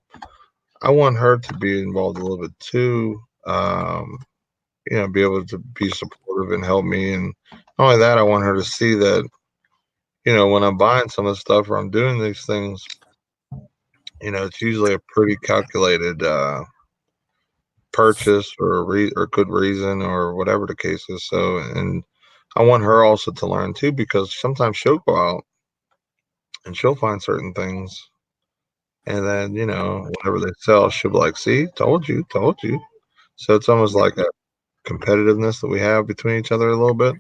I want her to be involved a little bit too. Be able to be supportive and help me. And not only that, I want her to see that, when I'm buying some of the stuff or I'm doing these things, it's usually a pretty calculated purchase or or good reason or whatever the case is. So, and I want her also to learn too because sometimes she'll go out and she'll find certain things. And then, whenever they sell, she'll be like, see, told you, told you. So it's almost like a competitiveness that we have between each other a little bit.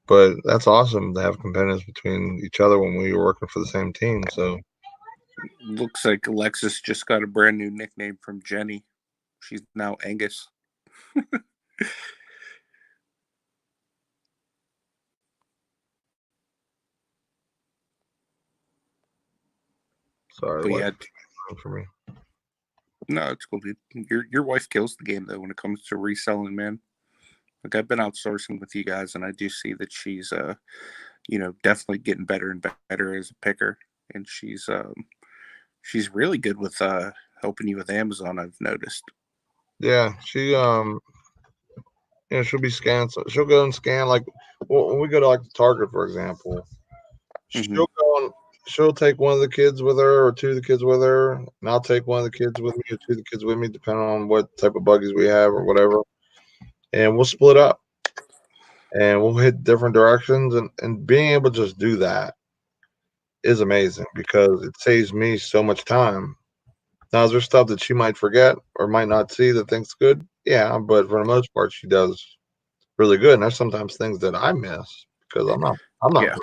But that's awesome to have competitiveness between each other when we were working for the same team. So, Looks like Alexis just got a brand new nickname from Jenny. She's now Angus. sorry, the But wife yeah, for me. no, it's cool, dude. Your wife kills the game though when it comes to reselling, man. Like I've been outsourcing with you guys, and I do see that she's definitely getting better and better as a picker, and she's really good with helping you with Amazon. I've noticed. Yeah, she'll be scanning. So she'll go and scan like when we go to like the Target, for example. Hmm. She'll go and she'll take one of the kids with her or two of the kids with her, and I'll take one of the kids with me or two of the kids with me, depending on what type of buggies we have or whatever. And we'll split up and we'll hit different directions. And being able to just do that is amazing because it saves me so much time. Now, is there stuff that she might forget or might not see that thinks good? Yeah, but for the most part, she does really good. And there's sometimes things that I miss because I'm not Yeah,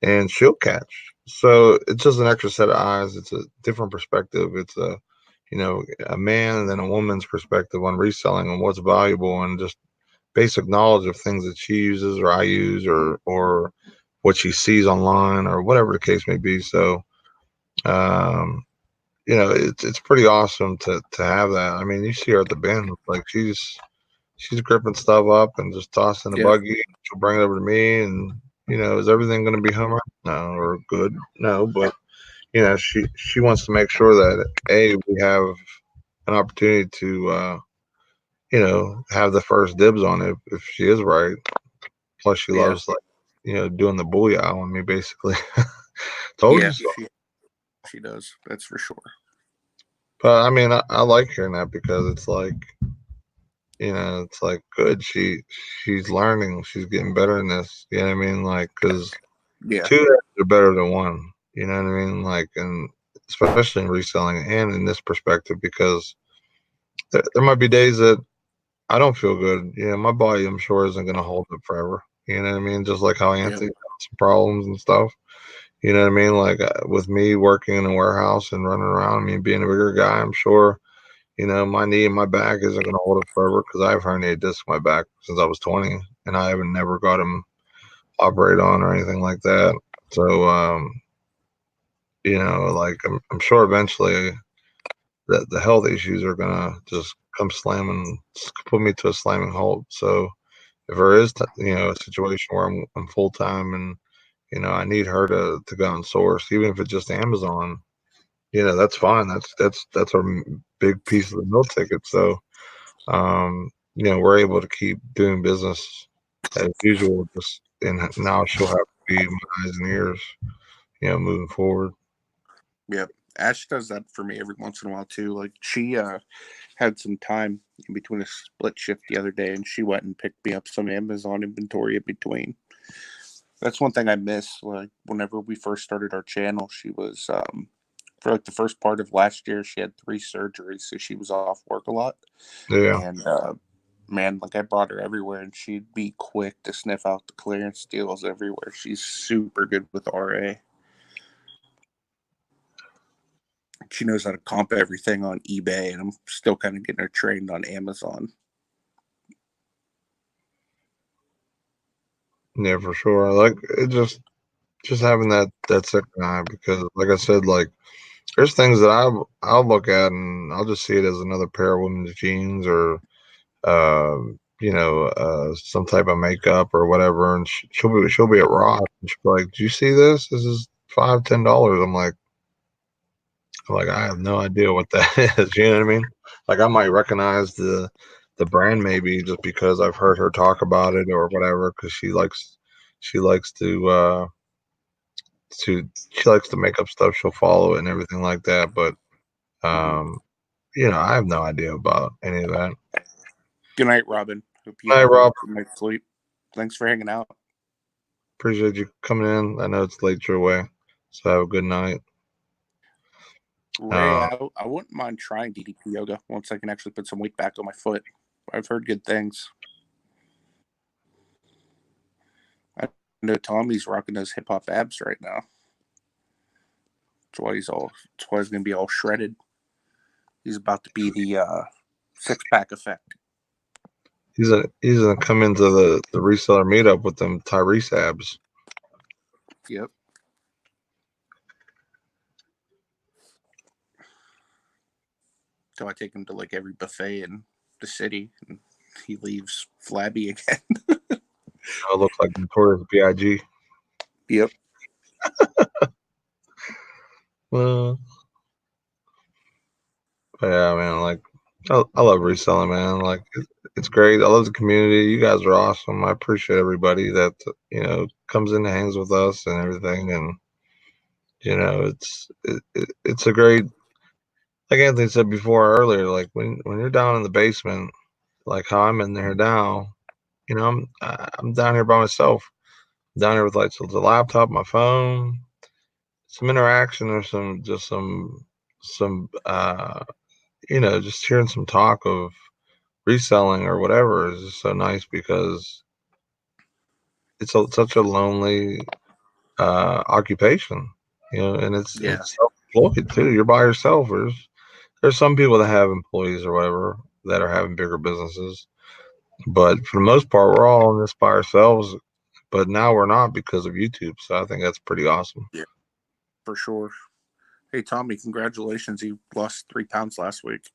and she'll catch. So it's just an extra set of eyes. It's a different perspective. It's a man and then a woman's perspective on reselling and what's valuable and just basic knowledge of things that she uses or I use or what she sees online or whatever the case may be. So um, it's pretty awesome to have that. I mean, you see her at the bin, like she's gripping stuff up and just tossing the yeah, buggy. She'll bring it over to me, and is everything going to be home right? No, or good? No, but she wants to make sure that we have an opportunity to have the first dibs on it if she is right. Plus, she yeah, loves like doing the booyah on me, basically. Told yeah. you so. she does. That's for sure. But I mean, I like hearing that because it's like, it's like good. She's learning. She's getting better in this. You know what I mean? Like, because Yeah. two are better than one. You know what I mean? Like, and especially in reselling and in this perspective, because there might be days that I don't feel good. My body, I'm sure, isn't going to hold up forever. You know what I mean? Just like how Yep. Anthony has some problems and stuff. You know what I mean? Like with me working in a warehouse and running around, me being a bigger guy, I'm sure, my knee and my back isn't going to hold it forever because I've herniated disc in my back since I was 20 and I haven't never got them operated on or anything like that. So, like I'm sure eventually that the health issues are going to just come slamming, put me to a slamming halt. So if there is, a situation where I'm full time and, I need her to go and source, even if it's just Amazon, that's fine. That's a big piece of the meal ticket. So, we're able to keep doing business as usual. Just and now she'll have to be my eyes and ears, moving forward. Yep. Ash does that for me every once in a while too. Like she had some time in between a split shift the other day, and she went and picked me up some Amazon inventory in between. That's one thing I miss. Like whenever we first started our channel, she was for like the first part of last year, she had 3 surgeries, so she was off work a lot. Yeah, And man, like I brought her everywhere, and she'd be quick to sniff out the clearance deals everywhere. She's super good with RA. She knows how to comp everything on eBay, and I'm still kind of getting her trained on Amazon. yeah, for sure. I like it. Just having that second eye because, like I said, like there's things that I'll look at and I'll just see it as another pair of women's jeans or some type of makeup or whatever, and she'll be at Ross and she'll be like, "Do you see this? This is $5-10." I'm like, I have no idea what that is. You know what I mean? Like I might recognize the brand maybe just because I've heard her talk about it or whatever because she likes to make up stuff. She'll follow it and everything like that. But Mm-hmm. um, I have no idea about any of that. Good night, Robin. Hope you Hi, have a Rob. good night's sleep. Thanks for hanging out. Appreciate you coming in. I know it's late your way, so have a good night. Ray, Uh, I wouldn't mind trying DDP yoga once I can actually put some weight back on my foot. I've heard good things. I know Tommy's rocking those hip hop abs right now. That's why he's gonna be all shredded. He's about to be the 6-pack effect. he's gonna come into the reseller meetup with them Tyrese abs. Yep. So I take him to like every buffet in the city, and he leaves flabby again. It looks like Notorious B.I.G. Yep. Well, but yeah, man. Like I love reselling, man. Like it's great. I love the community. You guys are awesome. I appreciate everybody that comes in and hangs with us and everything. And it's a great. Like Anthony said before earlier, like when you're down in the basement, like how I'm in there now, I'm down here by myself. I'm down here with like the laptop, my phone, some interaction or some just hearing some talk of reselling or whatever is just so nice because such a lonely occupation, and Yeah. it's self-employed too. You're by yourself. There's some people that have employees or whatever that are having bigger businesses, but for the most part, we're all in this by ourselves. But now we're not because of YouTube, so I think that's pretty awesome. Yeah. For sure. Hey Tommy, congratulations! You lost 3 pounds last week.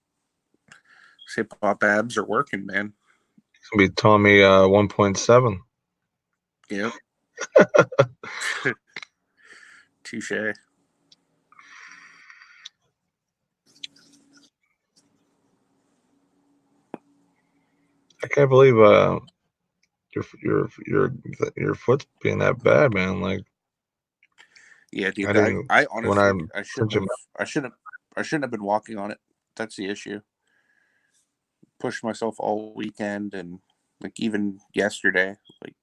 Hip hop abs are working, man. It's gonna be Tommy 1.7. Yep. Touche. I can't believe your foot's being that bad, man. Like Yeah, I dude. didn't I when I honestly, sent you. I shouldn't have been walking on it. That's the issue. Pushed myself all weekend, and like even yesterday, like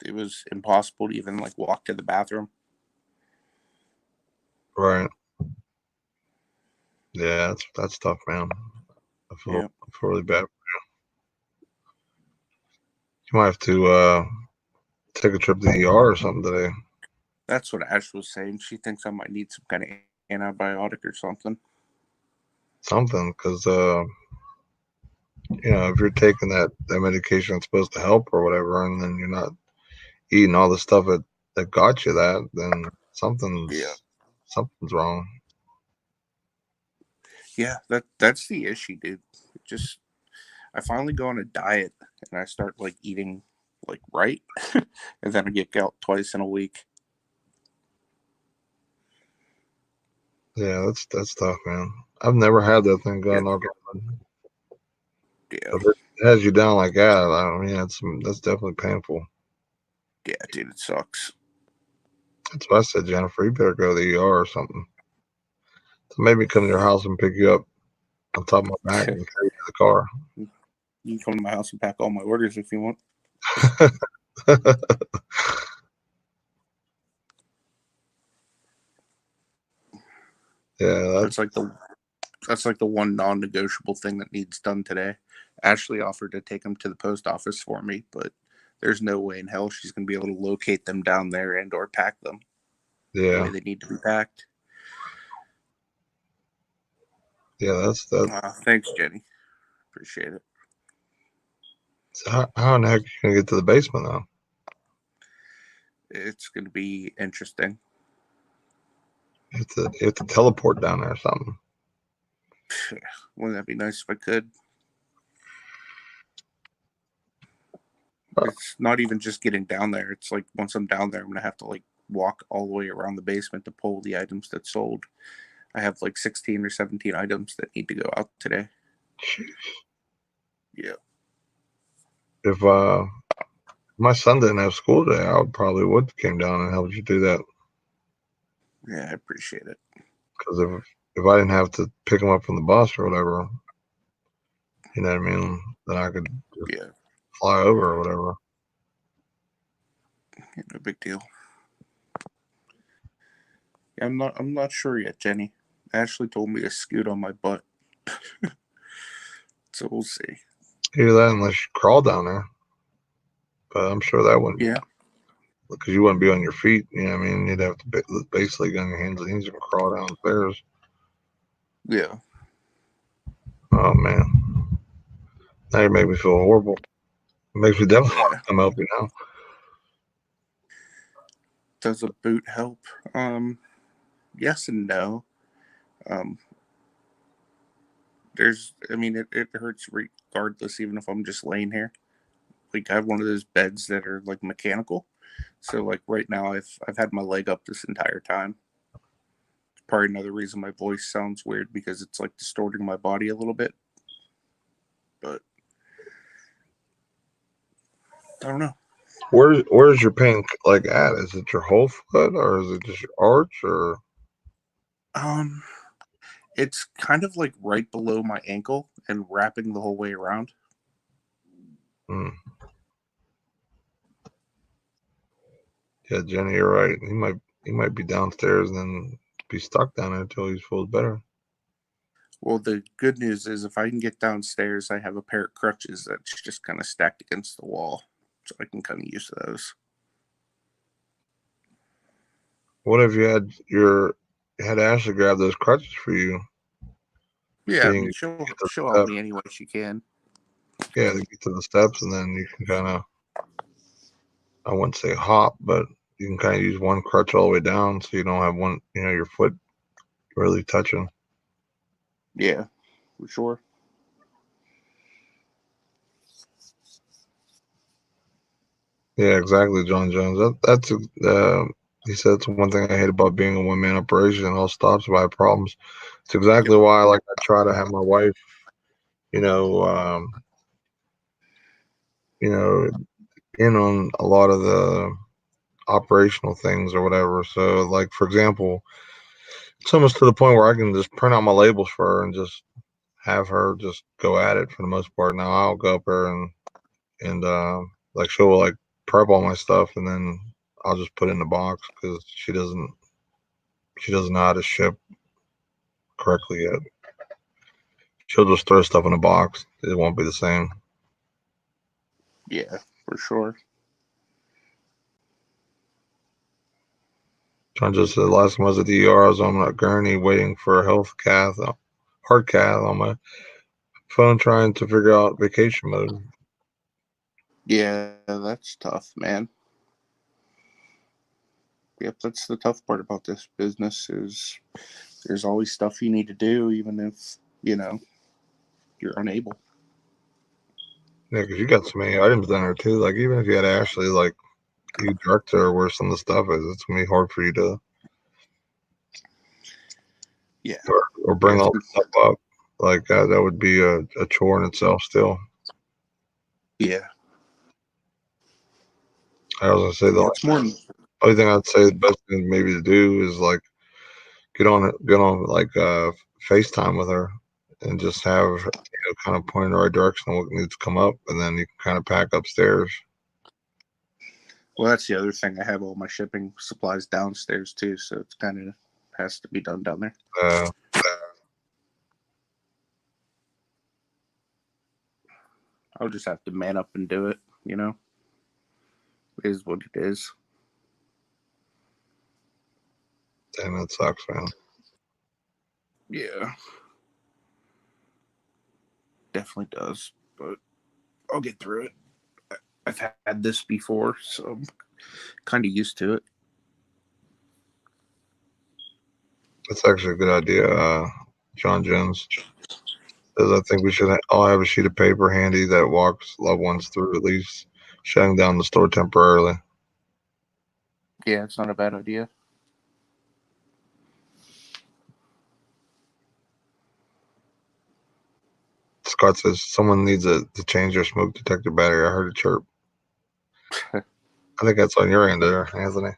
it was impossible to even like walk to the bathroom. Right. Yeah, that's tough, man. Yeah, I feel really bad. You might have to take a trip to the ER or something today. that's what Ash was saying. She thinks I might need some kind of antibiotic or something. Something, because if you're taking that medication that's supposed to help or whatever, and then you're not eating all the stuff that got you that, then Yeah, something's wrong. yeah. That's the issue, dude. Just I finally go on a diet and I start like eating like right, and then I get gout twice in a week. Yeah, that's tough, man. I've never had that thing Yeah, going on, yeah, but it has you down like that. I mean, that's definitely painful. yeah, dude. It sucks. That's why I said, Jennifer, you better go to the ER or something. So maybe come to your house and pick you up on top of my back and carry you to the car. You can come to my house and pack all my orders if you want. Yeah, That's like the that's like the one non-negotiable thing that needs done today. Ashley offered to take them to the post office for me, but there's no way in hell she's going to be able to locate them down there and or pack them the way yeah, they need to be packed. yeah. That's that. Thanks, Jenny. Appreciate it. So how in the heck are you gonna get to the basement though? It's going to be interesting. You have to teleport down there or something. Wouldn't that be nice if I could? Uh, It's not even just getting down there. It's like once I'm down there, I'm going to have to like walk all the way around the basement to pull the items that sold. I have like 16 or 17 items that need to go out today. Yeah. If my son didn't have school today, I would came down and helped you do that. Yeah, I appreciate it. Because if I didn't have to pick him up from the bus or whatever, you know what I mean, then I could just Yeah, fly over or whatever. no big deal. Yeah, I'm not sure yet, Jenny. Ashley told me to scoot on my butt. So we'll see. Either that, unless you crawl down there, but I'm sure that wouldn't, Yeah. because you wouldn't be on your feet. You know what I mean? You'd have to basically get on your hands and knees and crawl downstairs. Yeah. Oh man, now you make me feel horrible. It makes me definitely want Yeah. to come help you now. Does a boot help? Yes and no. Um I mean it hurts regardless even if I'm just laying here. Like I have one of those beds that are like mechanical. So like right now I've had my leg up this entire time. It's probably another reason my voice sounds weird because it's like distorting my body a little bit. But I don't know. Where's your pain like at? Is it your whole foot or is it just your arch or? Um it's kind of like right below my ankle and wrapping the whole way around. Hmm. Yeah, Jenny, you're right. He might be downstairs and then be stuck down there until he feels better. Well, the good news is if I can get downstairs, I have a pair of crutches that's just kind of stacked against the wall. So I can kind of use those. What if you had Ashley grab those crutches for you, Yeah, so I you can mean get to she'll the help steps? me any way she can. Yeah, to get to the steps, and then you can kind of, I wouldn't say hop, but you can kind of use one crutch all the way down, so you don't have your foot really touching. Yeah, for sure. Yeah, exactly, John Jones. He said it's one thing I hate about being a one man operation. It all stops by problems. It's Yep. exactly why, like, I try to have my wife, you know, um, you know, in on a lot of the operational things or whatever. So, like for example, it's almost to the point where I can just print out my labels for her and just have her just go at it for the most part. Now I'll go up there and like she'll like prep all my stuff and then I'll just put it in the box because she doesn't know how to ship correctly yet. She'll just throw stuff in a box. It won't be the same. Yeah, for sure. John just said last time I was at the ER, I was on a gurney waiting for a heart cath on my phone trying to figure out vacation mode. Yeah, that's tough, man. Yep, that's the tough part about this business is there's always stuff you need to do, even if, you're unable. Yeah, because you got so many items down there too. Like even if you had Ashley, like you direct her where some of the stuff is, it's gonna be hard for you to Yeah. or Yeah, bring all the stuff up. Like that would be a chore in itself. Still, yeah. I was gonna say Yeah, the it's more than, only thing I'd say the best thing maybe to do is like get on like FaceTime with her and just have her, kind of point in the right direction on what needs to come up, and then you can kind of pack upstairs. well, that's the other thing. I have all my shipping supplies downstairs too, so it's kind of has to be done down there. Uh, I'll just have to man up and do it, It is what it is. Damn, that sucks, man. Yeah, definitely does. But I'll get through it. I've had this before, so I'm kind of used to it. That's actually a good idea. John Jones says I think we should all have a sheet of paper handy that walks loved ones through at least shutting down the store temporarily. Yeah, it's not a bad idea. Scott says someone needs to change their smoke detector battery. I heard a chirp. I think that's on your end there, Anthony.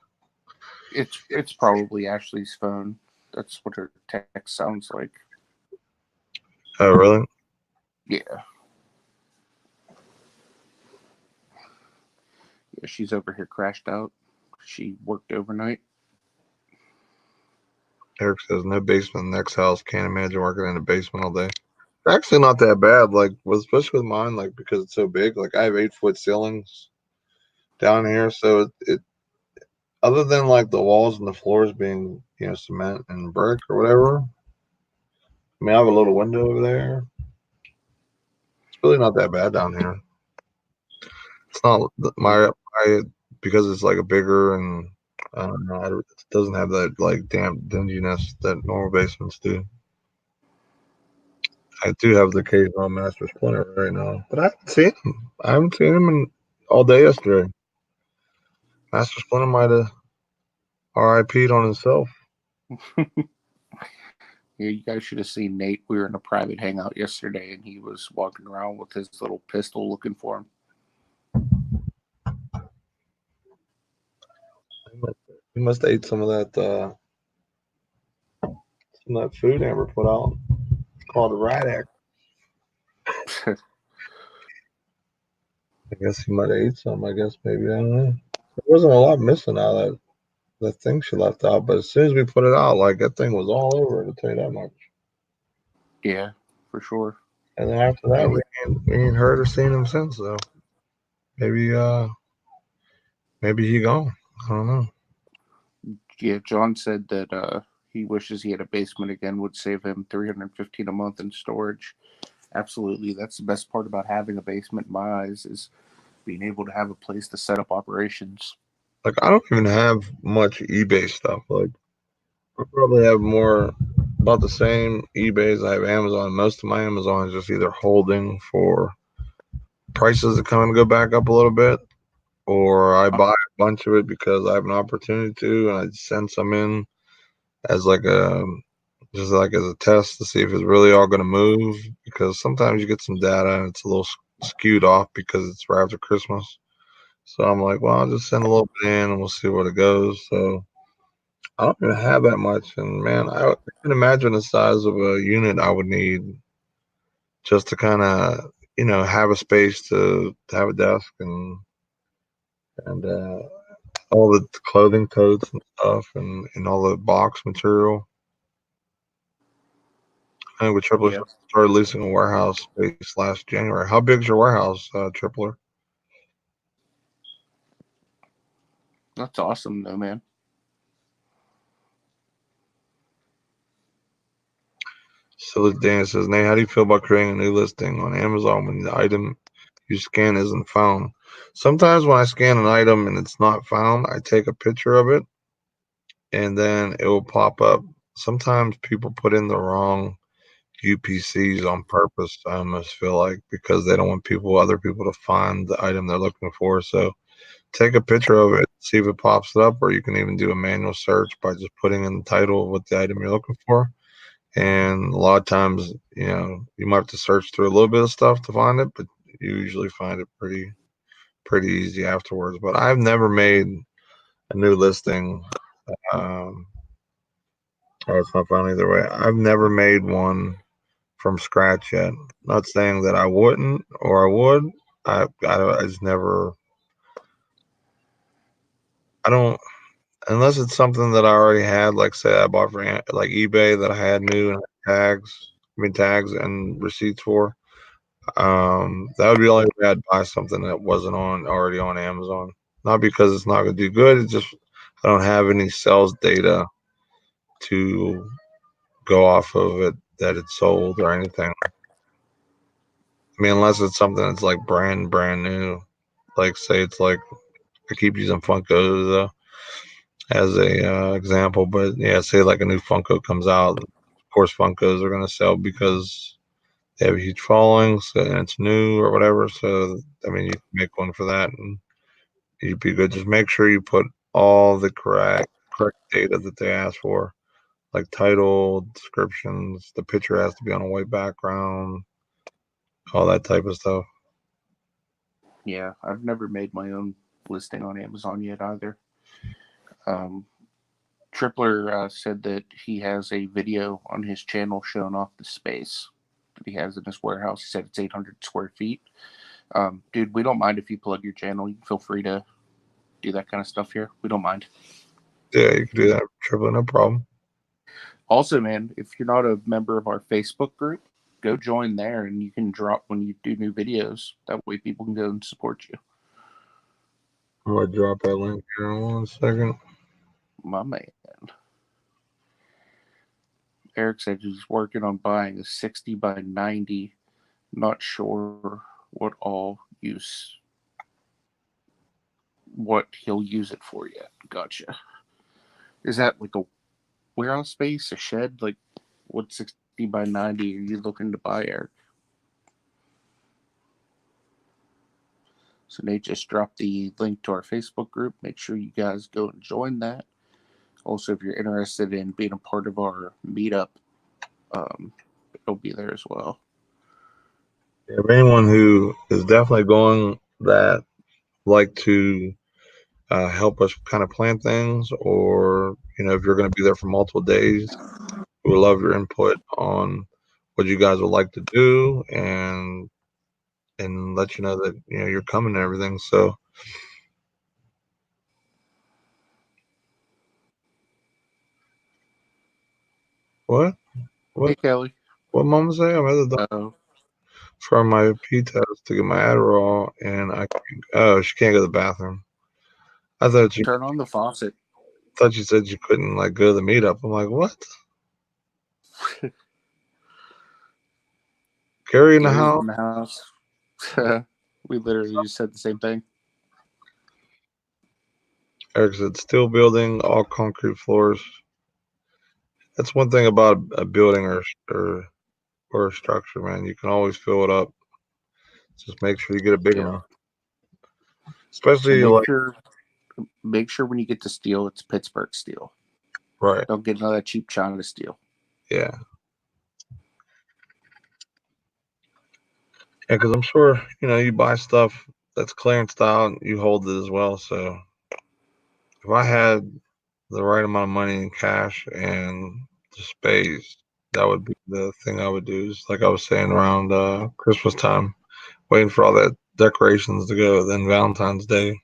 It's probably Ashley's phone. That's what her text sounds like. Oh, really? Yeah. Yeah, she's over here crashed out. She worked overnight. Eric says no basement in the next house. Can't imagine working in a basement all day. Actually, not that bad. Like, especially with mine, like because it's so big. Like, I have 8-foot ceilings down here, so it other than like the walls and the floors being cement and brick or whatever. I mean, I have a little window over there. It's really not that bad down here. It's not Yeah. my because it's like a bigger and I don't know. It doesn't have that like damp dinginess that normal basements do. I do have the occasional master splinter right now, but I haven't seen him. I haven't seen him in all day yesterday. Master Splinter might have RIP'd on himself. Yeah, you guys should have seen Nate. We were in a private hangout yesterday, and he was walking around with his little pistol looking for him. He must have ate some of that food Amber put out. It's called a rat act. I guess he might have ate some. I guess maybe I don't know. There wasn't a lot missing out of the thing she left out, but as soon as we put it out, like that thing was all over it. I'll tell you that much. Yeah, for sure. And then after that, we ain't heard or seen him since. So maybe maybe he gone. I don't know. Yeah, John said that he wishes he had a basement again. Would save him $315 a month in storage. Absolutely, that's the best part about having a basement. In my eyes, is being able to have a place to set up operations. Like I don't even have much eBay stuff. Like I probably have more about the same eBay as I have Amazon. Most of my Amazon is just either holding for prices that kind of go back up a little bit, or I buy a bunch of it because I have an opportunity to, and I send some in as like a just like as a test to see if it's really all going to move. Because sometimes you get some data and it's a little skewed off because it's right after Christmas, So I'm like, well, I'll just send a little bit in and we'll see where it goes. So I don't even have that much. And man, I can imagine the size of a unit I would need just to kind of, have a space to have a desk and all the clothing totes and stuff and all the box material. I think with Tripler Yeah, started leasing a warehouse space last January. How big's your warehouse, Tripler? that's awesome though, man. So Dan says, Nate, how do you feel about creating a new listing on Amazon when the item you scan isn't found? Sometimes when I scan an item and it's not found, I take a picture of it and then it will pop up. Sometimes people put in the wrong UPCs on purpose. I almost feel like because they don't want other people to find the item they're looking for. So take a picture of it, see if it pops it up, or you can even do a manual search by just putting in the title of what the item you're looking for. And a lot of times, you might have to search through a little bit of stuff to find it, but you usually find it pretty easy afterwards. But I've never made a new listing. Um, oh, it's not found either way. I've never made one from scratch yet. Not saying that I wouldn't or I would. I just never. I don't unless it's something that I already had. Like say I bought for like eBay that I had new and tags and receipts for. That would be the only way I'd buy something that wasn't already on Amazon. Not because it's not going to do good. It's just I don't have any sales data to go off of it that it's sold or anything. I mean, unless it's something that's like brand new. Like say it's like I keep using Funkos as a example, but yeah, say like a new Funko comes out. Of course, Funkos are going to sell because they have a huge following, so, and it's new or whatever. So I mean, you can make one for that, and you'd be good. Just make sure you put all the correct data that they ask for, like title, descriptions. The picture has to be on a white background, all that type of stuff. Yeah, I've never made my own listing on Amazon yet either. Um, Tripler said that he has a video on his channel showing off the space that he has in his warehouse. He said it's 800 square feet. Dude, we don't mind if you plug your channel. You can feel free to do that kind of stuff here. We don't mind. Yeah, you can do that. Triple, no problem. Also, man, if you're not a member of our Facebook group, go join there and you can drop when you do new videos. That way people can go and support you. I'm gonna drop that link here in 1 second. My man. Eric said he's working on buying a 60 by 90. Not sure use what he'll use it for yet. Gotcha. Is that like a warehouse space, a shed? Like what 60 by 90 are you looking to buy, Eric? So Nate just dropped the link to our Facebook group. Make sure you guys go and join that. Also, if you're interested in being a part of our meetup, it'll be there as well. If anyone who is definitely going that like to help us kind of plan things, or if you're going to be there for multiple days, we would love your input on what you guys would like to do, and let you know that you're coming and everything. So what what Hey, Kelly. what mama say? I'm at the doctor Uh, for my P test to get my Adderall, and she can't go to the bathroom. I turn on the faucet. thought you said you couldn't like go to the meetup. I'm like, what? Gary in the Gary's house? in the house. We literally just said the same thing. Eric said, still building all concrete floors. That's one thing about a building or a structure, man. You can always fill it up. Just make sure you get a bigger Yeah, one. and Especially like make sure when you get to steel, it's Pittsburgh steel. right, Don't get none of that cheap China steel. yeah, yeah. Because I'm sure you buy stuff that's clearance style. You hold it as well. So if I had the right amount of money in cash and the space, that would be the thing I would do. Just like I was saying around Christmas time, waiting for all that decorations to go. Then Valentine's Day,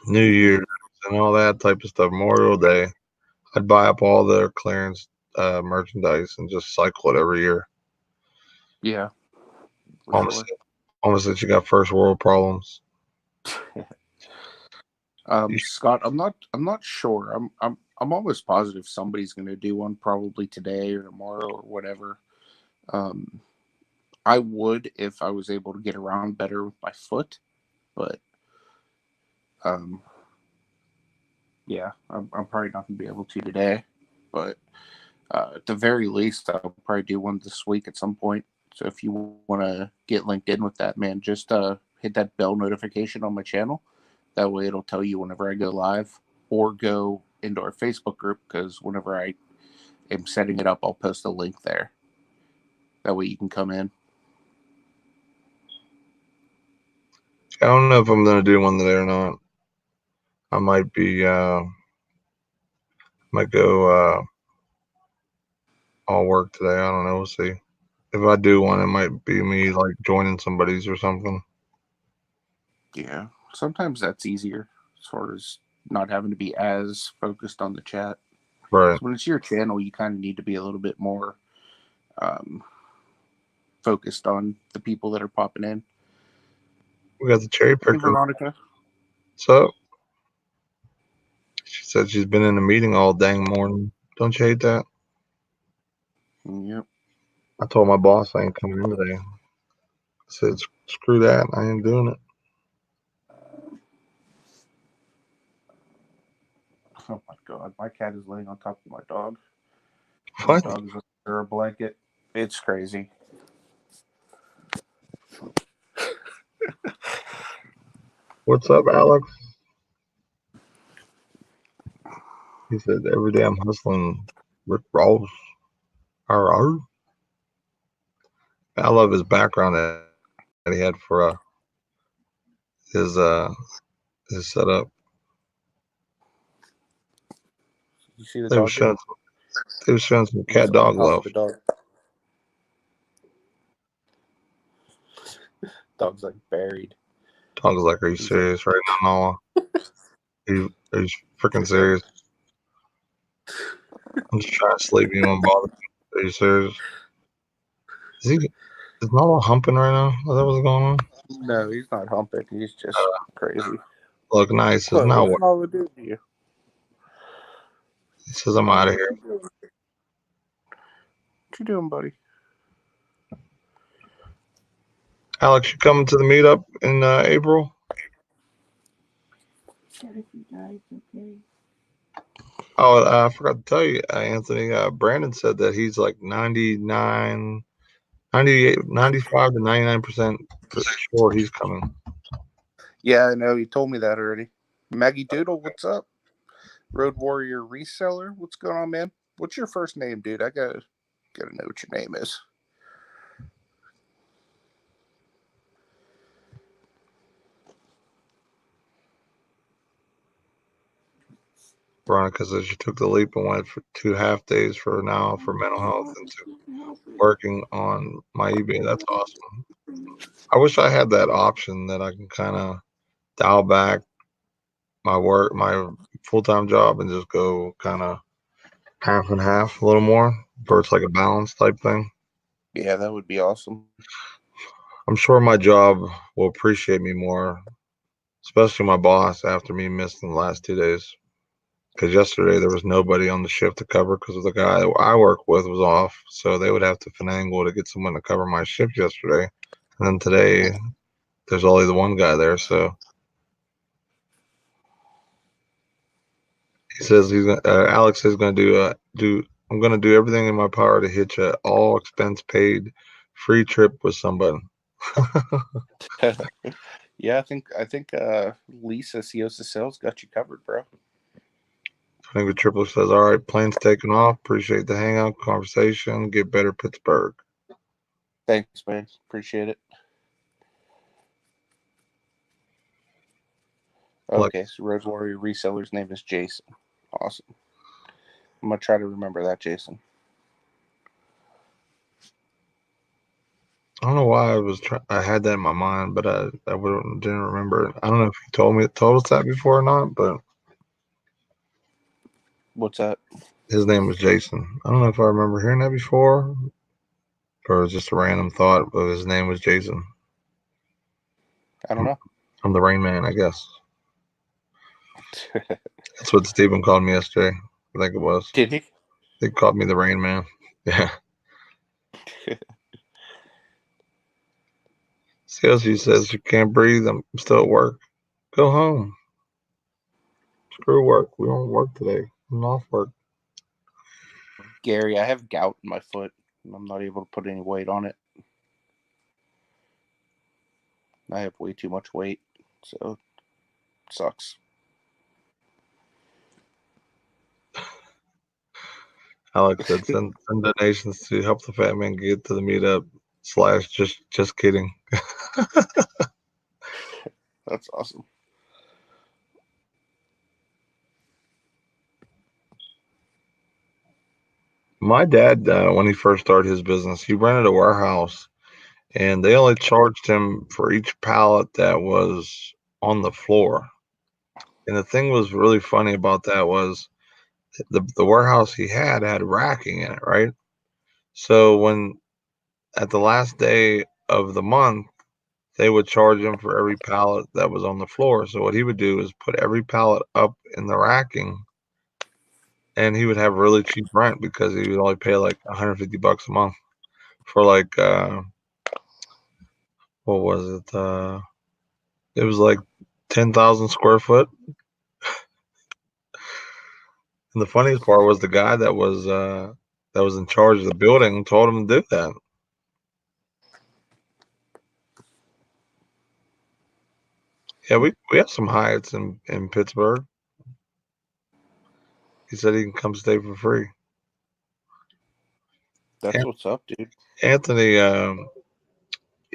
New Hmm. Year's, and all that type of stuff. Memorial Day, I'd buy up all their clearance merchandise and just cycle it every year. Yeah, for Almost, sure. almost that you got first world problems. Scott, I'm not sure. I'm almost positive somebody's going to do one probably today or tomorrow or whatever. Um, I would if I was able to get around better with my foot, but um, yeah, I'm probably not going to be able to today. But at the very least, I'll probably do one this week at some point. So if you want to get linked in with that, man, just hit that bell notification on my channel. That way it'll tell you whenever I go live or go into our Facebook group because whenever I am setting it up, I'll post a link there. That way you can come in. I don't know if I'm gonna do one today or not. I might go all work today. I don't know. We'll see. If I do one, it might be me like joining somebody's or something. Yeah. Sometimes that's easier as far as not having to be as focused on the chat. Right. So when it's your channel, you kind of need to be a little bit more um, focused on the people that are popping in. We got the cherry Hey, picker. Veronica. So she said she's been in a meeting all dang morning. Don't you hate that? Yep. I told my boss I ain't coming in today. I said screw that. I ain't doing it. Oh my god, my cat is laying on top of my dog. My What? dog is under a blanket. It's crazy. What's up, Alex? He said every day I'm hustling Rick Ross. Arr. I love his background that he had for his his setup. You see the They was dog showing there? some, they was showing some He's cat on dog top love. of the dog. Dog's like buried. Dog's like, are you He's like, serious right now, Nala? Are you freaking serious? I'm just trying to sleep. You want to bother me? Are you serious? Is Nala humping right now? Is that what's going on? no, he's not humping. He's just crazy. Look nice. It's What? not What's what Nala doing to you? he says. I'm out Nala, of what here. you doing? What you doing, buddy? Alex, you coming to the meetup in April? Oh, I forgot to tell you, Anthony. Brandon said that he's like 98, 95 to 99% sure he's coming. Yeah, I know. You told me that already. Maggie Doodle, what's up? Road Warrior Reseller, what's going on, man? What's your first name, dude? I gotta know what your name is. Veronica says she took the leap and went for 2 half days for now for mental health into working on my eBay. That's awesome. I wish I had that option that I can kind of dial back my work, my full time job, and just go kind of half and half a little more, where it's like a balance type thing. Yeah, that would be awesome. I'm sure my job will appreciate me more, especially my boss after me missing the last 2 days. Because yesterday there was nobody on the shift to cover because the guy I work with was off, so they would have to finagle to get someone to cover my shift yesterday. And then today there's only the one guy there, so he says Alex is going to do. I'm going to do everything in my power to hitch a all expense paid free trip with somebody. Yeah, I think Lisa Siosa Sales got you covered, bro. Finger Triple says, "All right, plane's taking off. Appreciate the hangout conversation. Get better, Pittsburgh." Thanks, man. Appreciate it. Like, Okay, so Road Warrior reseller's name is Jason. Awesome. I'm gonna try to remember that, Jason. I don't know why I had that in my mind, but I didn't remember it. I don't know if you told us that before or not, but What's that? his name was Jason. I don't know if I remember hearing that before, or it was just a random thought, but his name was Jason. I don't know. I'm the Rain Man, I guess. That's what Steven called me yesterday. I think it was. Did he? They called me the Rain Man. Yeah. CLC says you can't breathe. I'm still at work. Go home. Screw work. We don't work today. I'm off work. Gary, I have gout in my foot. I'm not able to put any weight on it. I have way too much weight, so it sucks. Alex said send donations to help the fat man get to the meetup / just kidding. That's awesome. My dad, when he first started his business, he rented a warehouse and they only charged him for each pallet that was on the floor. And the thing was really funny about that was the warehouse he had racking in it, right? So when at the last day of the month, they would charge him for every pallet that was on the floor. So what he would do is put every pallet up in the racking, and he would have really cheap rent because he would only pay like $150 a month for like what was it? It was like 10,000 square foot. And the funniest part was the guy that was in charge of the building told him to do that. Yeah, we have some Hyatts in Pittsburgh. He said he can come stay for free. That's what's up, dude. Anthony,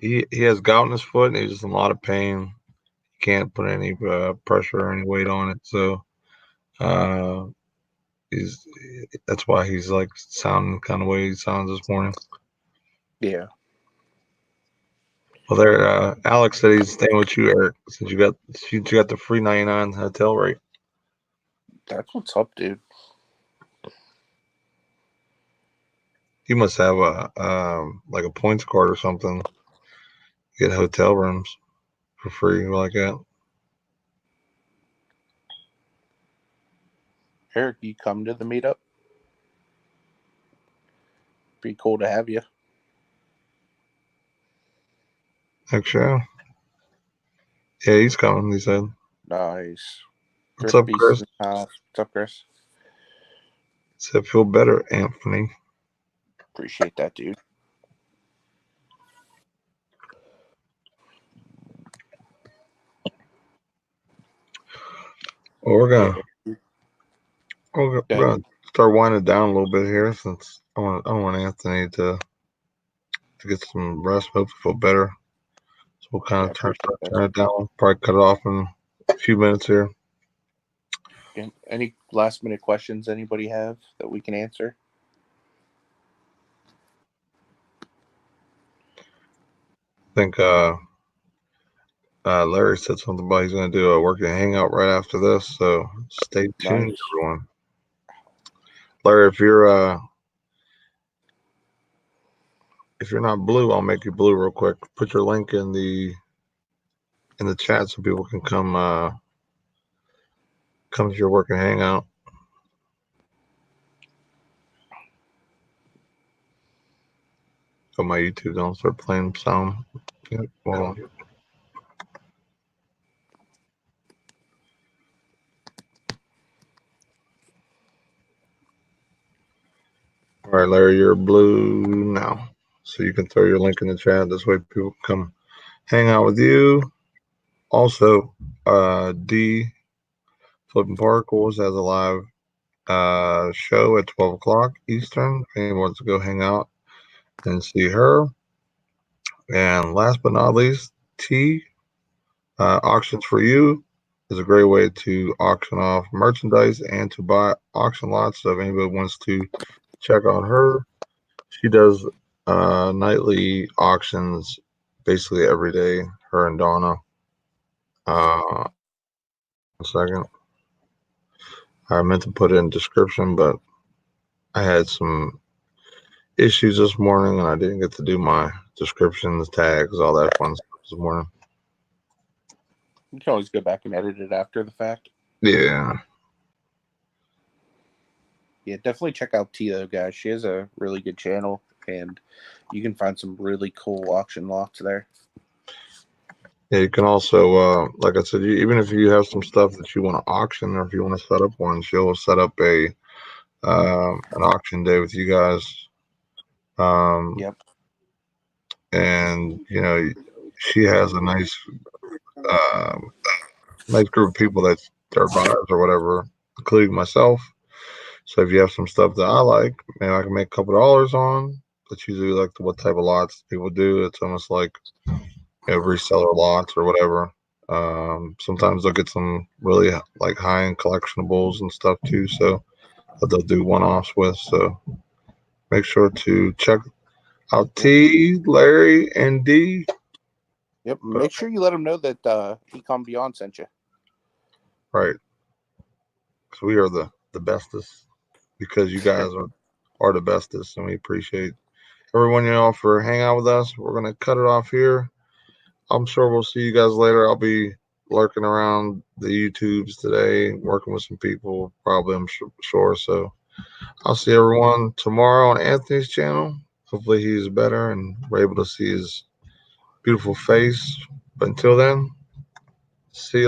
he has gout in his foot and he's just in a lot of pain. He can't put any pressure or any weight on it, so uh, he's that's why he's like sounding kind of way he sounds this morning. Yeah. Well, there, Alex said he's staying with you, Eric, since you got the free 99 hotel rate. That's what's up, dude. You must have a like a points card or something. Get hotel rooms for free like that. Eric, you come to the meetup? Be cool to have you. Actually, yeah, he's coming. He said, Nice. "What's Chris up, Beast Chris?" in the house. What's up, Chris? He said, "Feel better, Anthony." Appreciate that, dude. Well, Yeah. we're Good. gonna start winding down a little bit here since I want Anthony to get some rest, hopefully feel better. So we'll kind Yeah, of appreciate that, turn dude. it down. Probably cut it off in a few minutes here. Any last minute questions anybody have that we can answer? I think Larry said something about he's going to do a working hangout right after this, so stay tuned, Nice. everyone. Larry, if you're not blue, I'll make you blue real quick. Put your link in the chat so people can come to your working hangout. So my YouTube don't start playing sound. Yeah, well, all right, Larry, you're blue now, so you can throw your link in the chat. This way, people can come hang out with you. Also, D Flipping Particles has a live show at 12 o'clock Eastern. If anyone wants to go hang out and see her. And last but not least, T Auctions for You is a great way to auction off merchandise and to buy auction lots. So if anybody wants to check out her, she does nightly auctions basically every day. Her and Donna. One second. I meant to put it in description, but I had some issues this morning and I didn't get to do my descriptions, tags, all that fun stuff this morning. You can always go back and edit it after the fact. Yeah. Yeah, definitely check out Tio, guys. She has a really good channel, and you can find some really cool auction lots there. Yeah, you can also, like I said, even if you have some stuff that you want to auction, or if you want to set up one, she'll set up an auction day with you guys. Yep. And she has a um, nice group of people that are buyers or whatever, including myself. So if you have some stuff that I like, maybe I can make a couple dollars on. That's usually like what type of lots people do. It's almost like reseller lots or whatever. Sometimes they'll get some really like high end collectibles and stuff too. So that they'll do one offs with. So make sure to check out Yep. T, Larry, and D. Yep. Make sure you let them know that Ecom Beyond sent you. Right. Because we are the bestest. Because you guys are the bestest, and we appreciate everyone for hanging out with us. We're gonna cut it off here. I'm sure we'll see you guys later. I'll be lurking around the YouTubes today, working with some people, probably, I'm sure. So I'll see everyone tomorrow on Anthony's channel. Hopefully he's better and we're able to see his beautiful face. But until then, see you later.